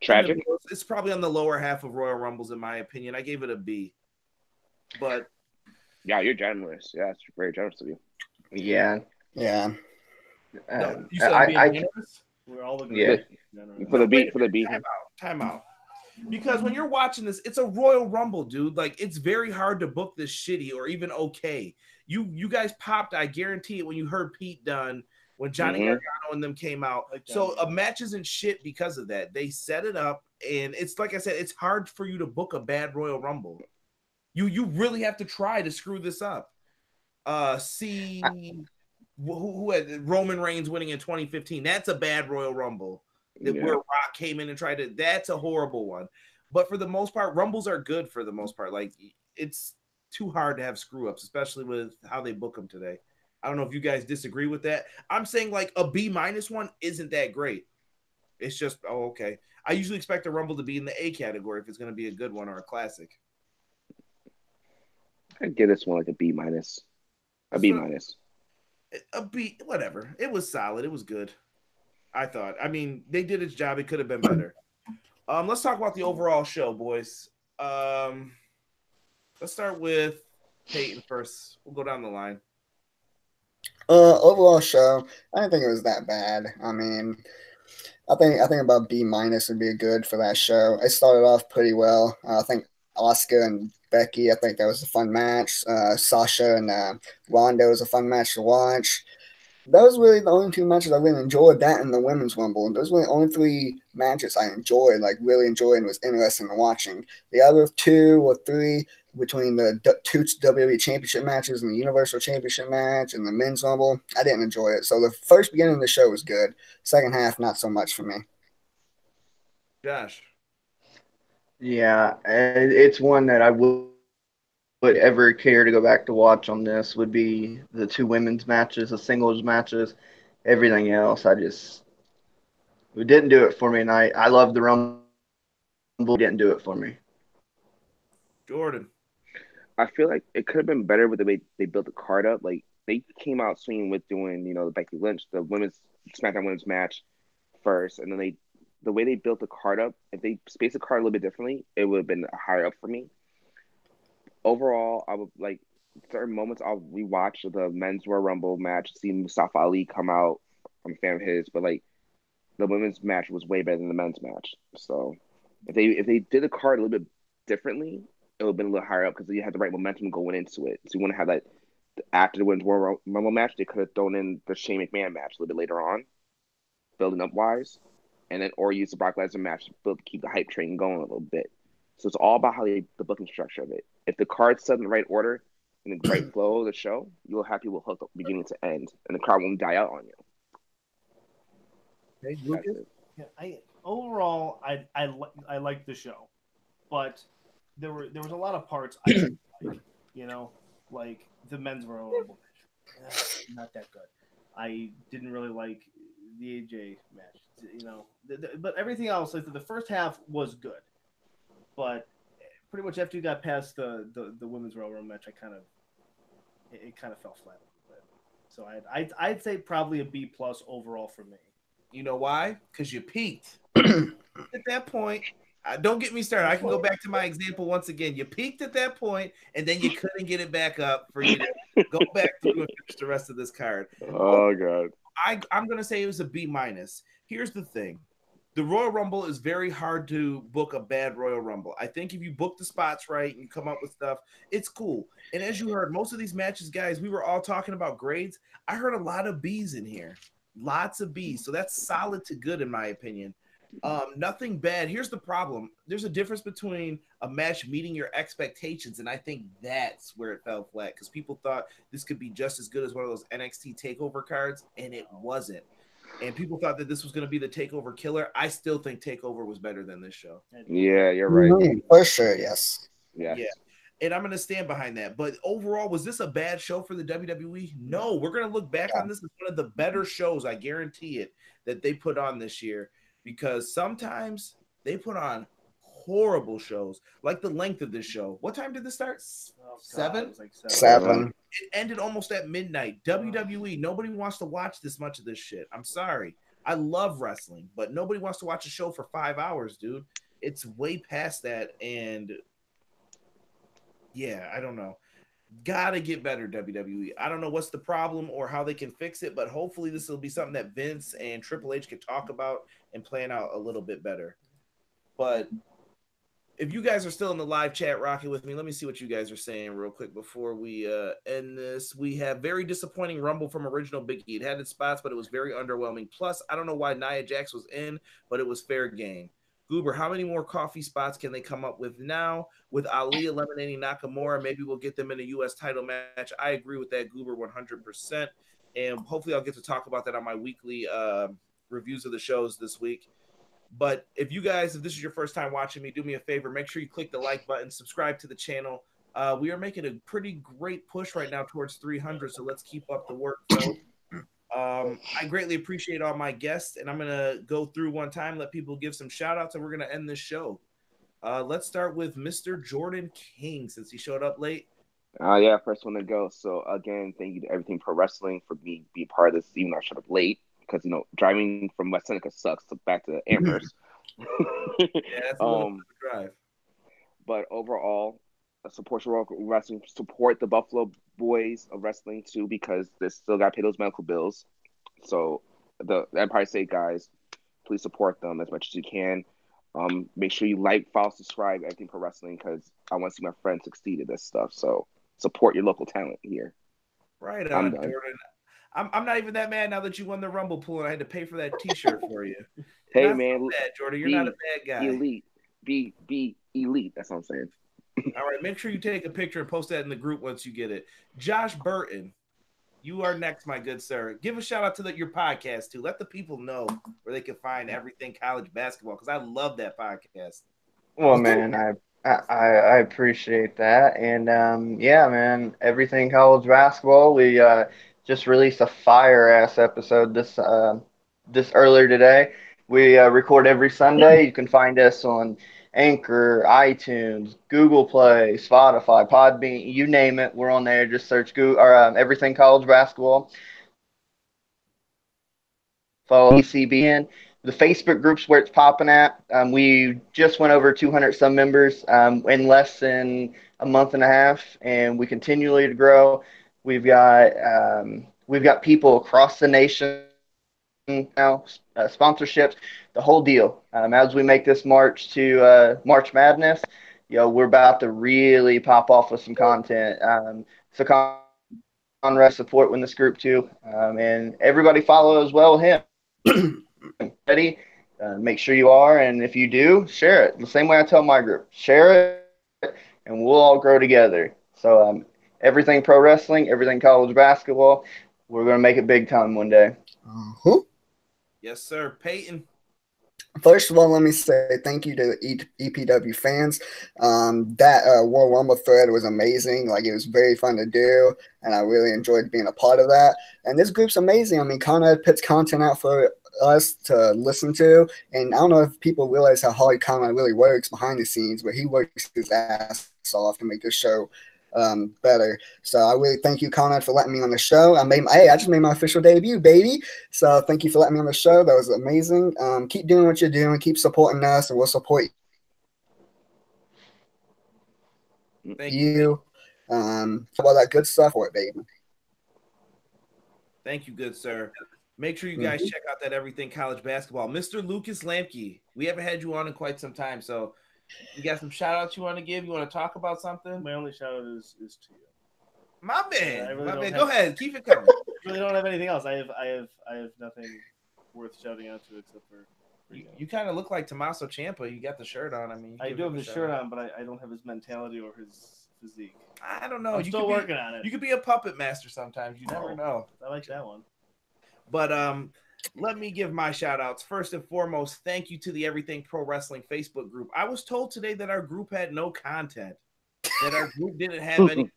Tragic. It's probably on the lower half of Royal Rumbles, in my opinion. I gave it a B. But yeah, you're generous. Yeah, it's very generous of you. Yeah. Yeah. No, you said being generous? We're all for the beat. Time out. Because when you're watching this, it's a Royal Rumble, dude. Like, it's very hard to book this shitty or even okay. You guys popped, I guarantee it, when you heard Pete Dunne, when Johnny Gargano and them came out. So a match isn't shit because of that. They set it up, and it's like I said, it's hard for you to book a bad Royal Rumble. You really have to try to screw this up. Who had Roman Reigns winning in 2015? That's a bad Royal Rumble. Where Rock came in and tried to. That's a horrible one. But for the most part, Rumbles are good for the most part. Like, it's too hard to have screw ups, especially with how they book them today. I don't know if you guys disagree with that. I'm saying like a B- one isn't that great. It's just, oh, okay. I usually expect a Rumble to be in the A category if it's going to be a good one or a classic. I'd give this one like a B-. A B-. A B, whatever. It was solid. It was good. I thought. I mean, they did its job. It could have been better. Let's talk about the overall show, boys. Let's start with Peyton first. We'll go down the line. Overall show, I didn't think it was that bad. I mean, I think about B- would be good for that show. It started off pretty well. I think Asuka and Becky, I think that was a fun match. Sasha and Ronda was a fun match to watch. Those were really the only two matches I really enjoyed, that and the Women's Rumble. Those were the only three matches I enjoyed, like really enjoyed and was interested in watching. The other 2 or 3 between the two WWE Championship matches and the Universal Championship match and the Men's Rumble, I didn't enjoy it. So the first beginning of the show was good. Second half, not so much for me. Josh. Yeah, it's one that I would ever care to go back to watch on this would be the 2 women's matches, the singles matches, everything else. It didn't do it for me, and I love the Rumble. It didn't do it for me. Jordan. I feel like it could have been better with the way they built the card up. Like they came out swinging with doing, the Becky Lynch, the women's SmackDown women's match first, and then the way they built the card up, if they spaced the card a little bit differently, it would have been higher up for me. Overall, I would like certain moments I'll rewatch the men's Royal Rumble match, see Mustafa Ali come out. I'm a fan of his, but like the women's match was way better than the men's match. So if they did the card a little bit differently, it would have been a little higher up because you had the right momentum going into it. So you want to have that after the women's Royal Rumble match, they could have thrown in the Shane McMahon match a little bit later on, building up wise, and then or use the Brock Lesnar match to keep the hype train going a little bit. So it's all about the booking structure of it. If the card's set in the right order and the right flow of the show, you'll have people hooked up beginning to end, and the crowd won't die out on you. Hey, Lucas? Yeah, overall, I liked the show, but there was a lot of parts I didn't like, like the men's Royal Rumble match. Not that good. I didn't really like the AJ match, but everything else, like the first half was good, but pretty much after you got past the women's Royal Rumble match, it kind of fell flat a little bit. So I'd say probably a B plus overall for me. You know why? Because you peaked. At that point, don't get me started. I can go back to my example once again. You peaked at that point, and then you couldn't get it back up for you to go back through and finish the rest of this card. Oh, God. I'm going to say it was a B minus. Here's the thing. The Royal Rumble is very hard to book a bad Royal Rumble. I think if you book the spots right and you come up with stuff, it's cool. And as you heard, most of these matches, guys, we were all talking about grades. I heard a lot of Bs in here. Lots of Bs. So that's solid to good, in my opinion. Nothing bad. Here's the problem. There's a difference between a match meeting your expectations, and I think that's where it fell flat because people thought this could be just as good as one of those NXT TakeOver cards, and it wasn't. And people thought that this was going to be the TakeOver killer. I still think TakeOver was better than this show. Yeah, you're right. For sure, yes. Yeah. And I'm going to stand behind that. But overall, was this a bad show for the WWE? No, we're going to look back on this as one of the better shows, I guarantee it, that they put on this year. Because sometimes they put on horrible shows, like the length of this show. What time did this start? 7? It was like 7. It ended almost at midnight. WWE, nobody wants to watch this much of this shit. I'm sorry. I love wrestling, but nobody wants to watch a show for 5 hours, dude. It's way past that, and yeah, I don't know. Gotta get better, WWE. I don't know what's the problem or how they can fix it, but hopefully this will be something that Vince and Triple H can talk about and plan out a little bit better. But if you guys are still in the live chat rocking with me, let me see what you guys are saying real quick before we end this. We have very disappointing Rumble from original Big E. It had its spots, but it was very underwhelming. Plus, I don't know why Nia Jax was in, but it was fair game. Goober, how many more coffee spots can they come up with now? With Ali eliminating Nakamura, maybe we'll get them in a U.S. title match. I agree with that, Goober, 100%. And hopefully I'll get to talk about that on my weekly reviews of the shows this week. But if this is your first time watching me, do me a favor. Make sure you click the like button, subscribe to the channel. We are making a pretty great push right now towards 300, so let's keep up the work, folks. I greatly appreciate all my guests, and I'm going to go through one time, let people give some shout outs, and we're going to end this show. Let's start with Mr. Jordan King, since he showed up late. Yeah, first one to go. So, again, thank you to Everything Pro Wrestling for me being part of this, even though I showed up late, because, driving from West Seneca sucks, so back to Amherst. Yeah, that's a little drive. But overall, support your local wrestling, support the Buffalo Boys of wrestling too, because they still got to pay those medical bills. So the Empire State guys, please support them as much as you can. Make sure you like, follow, subscribe, Everything Pro Wrestling, because I want to see my friends succeed at this stuff. So support your local talent here. Right on, Jordan. I'm not even that mad now that you won the Rumble pool and I had to pay for that T-shirt for you. Hey, not man. So bad, Jordan. You're not a bad guy. Elite. Be elite. That's what I'm saying. All right. Make sure you take a picture and post that in the group once you get it. Josh Burton, you are next, my good sir. Give a shout out to your podcast, too. Let the people know where they can find Everything College Basketball, because I love that podcast. Well, man, I appreciate that. And, yeah, man, Everything College Basketball, we just released a fire-ass episode this earlier today. We record every Sunday. You can find us on Anchor, iTunes, Google Play, Spotify, Podbean, you name it. We're on there. Just search Google or Everything College Basketball. Follow ECBN. The Facebook groups where it's popping at. We just went over 200 some members in less than a month and a half, and we continually to grow. We've got people across the nation now, sponsorships, the whole deal. As we make this march to March Madness, we're about to really pop off with some content. So Conrad support with this group too, and everybody follow as well him. Ready? Make sure you are, and if you do, share it. The same way I tell my group, share it, and we'll all grow together. So everything pro wrestling, everything college basketball, we're going to make it big time one day. Yes, sir. Peyton. First of all, let me say thank you to EPW fans. That World Rumble thread was amazing. Like, it was very fun to do, and I really enjoyed being a part of that. And this group's amazing. I mean, Conrad puts content out for us to listen to, and I don't know if people realize how hard Conrad really works behind the scenes, but he works his ass off to make this show better. So I really thank you, Conrad, for letting me on the show. I just made my official debut, baby. So thank you for letting me on the show. That was amazing. Keep doing what you're doing. Keep supporting us, and we'll support you. About that good stuff for it, baby. Thank you, good sir. Make sure you guys check out that Everything College Basketball. Mr. Lucas Lamke, we haven't had you on in quite some time, so you got some shout outs you want to give? You want to talk about something? My only shout out is to you. My man. Go ahead. Keep it coming. I really don't have anything else. I have nothing worth shouting out to except for you kind of look like Tommaso Ciampa. You got the shirt on. I mean, I do have the shirt on, but I don't have his mentality or his physique. I don't know. I'm still working on it. You could be a puppet master sometimes. You never know. I like that one. But let me give my shout outs. First and foremost, thank you to the Everything Pro Wrestling Facebook group. I was told today that our group had no content, that our group didn't have anything.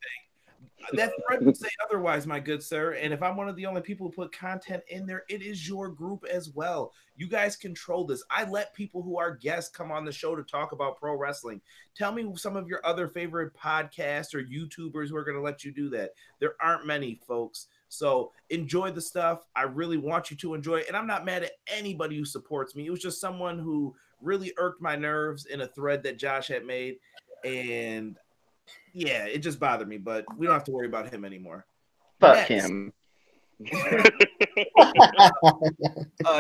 That thread would say otherwise, my good sir. And if I'm one of the only people who put content in there, it is your group as well. You guys control this. I let people who are guests come on the show to talk about pro wrestling. Tell me some of your other favorite podcasts or YouTubers who are going to let you do that. There aren't many, folks. So enjoy the stuff. I really want you to enjoy it. And I'm not mad at anybody who supports me. It was just someone who really irked my nerves in a thread that Josh had made. And yeah, it just bothered me, but we don't have to worry about him anymore. Fuck him.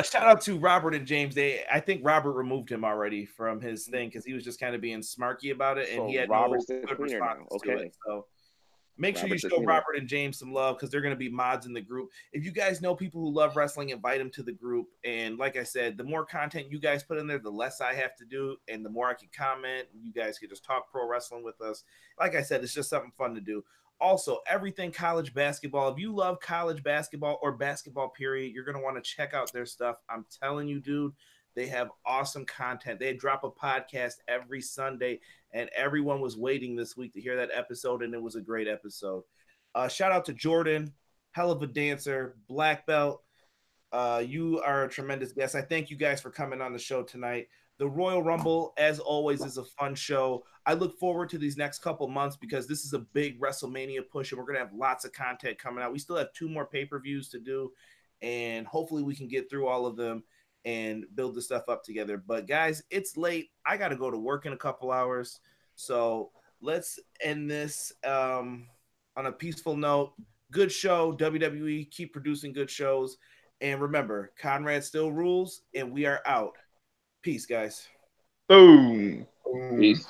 Shout out to Robert and James. I think Robert removed him already from his thing because he was just kind of being smarky about it, and he had Robert's no good response to it. So make sure you show Robert and James some love because they're going to be mods in the group. If you guys know people who love wrestling, invite them to the group. And like I said, the more content you guys put in there, the less I have to do, and the more I can comment. You guys can just talk pro wrestling with us. Like I said, it's just something fun to do. Also, Everything College Basketball. If you love college basketball or basketball period, you're going to want to check out their stuff. I'm telling you, dude, they have awesome content. They drop a podcast every Sunday, and everyone was waiting this week to hear that episode, and it was a great episode. Shout out to Jordan, hell of a dancer, black belt. You are a tremendous guest. I thank you guys for coming on the show tonight. The Royal Rumble, as always, is a fun show. I look forward to these next couple months because this is a big WrestleMania push, and we're going to have lots of content coming out. We still have 2 more pay-per-views to do, and hopefully we can get through all of them and build the stuff up together. But, guys, it's late. I got to go to work in a couple hours, so let's end this on a peaceful note. Good show, WWE. Keep producing good shows. And remember, Conrad still rules, and we are out. Peace, guys. Boom. Peace.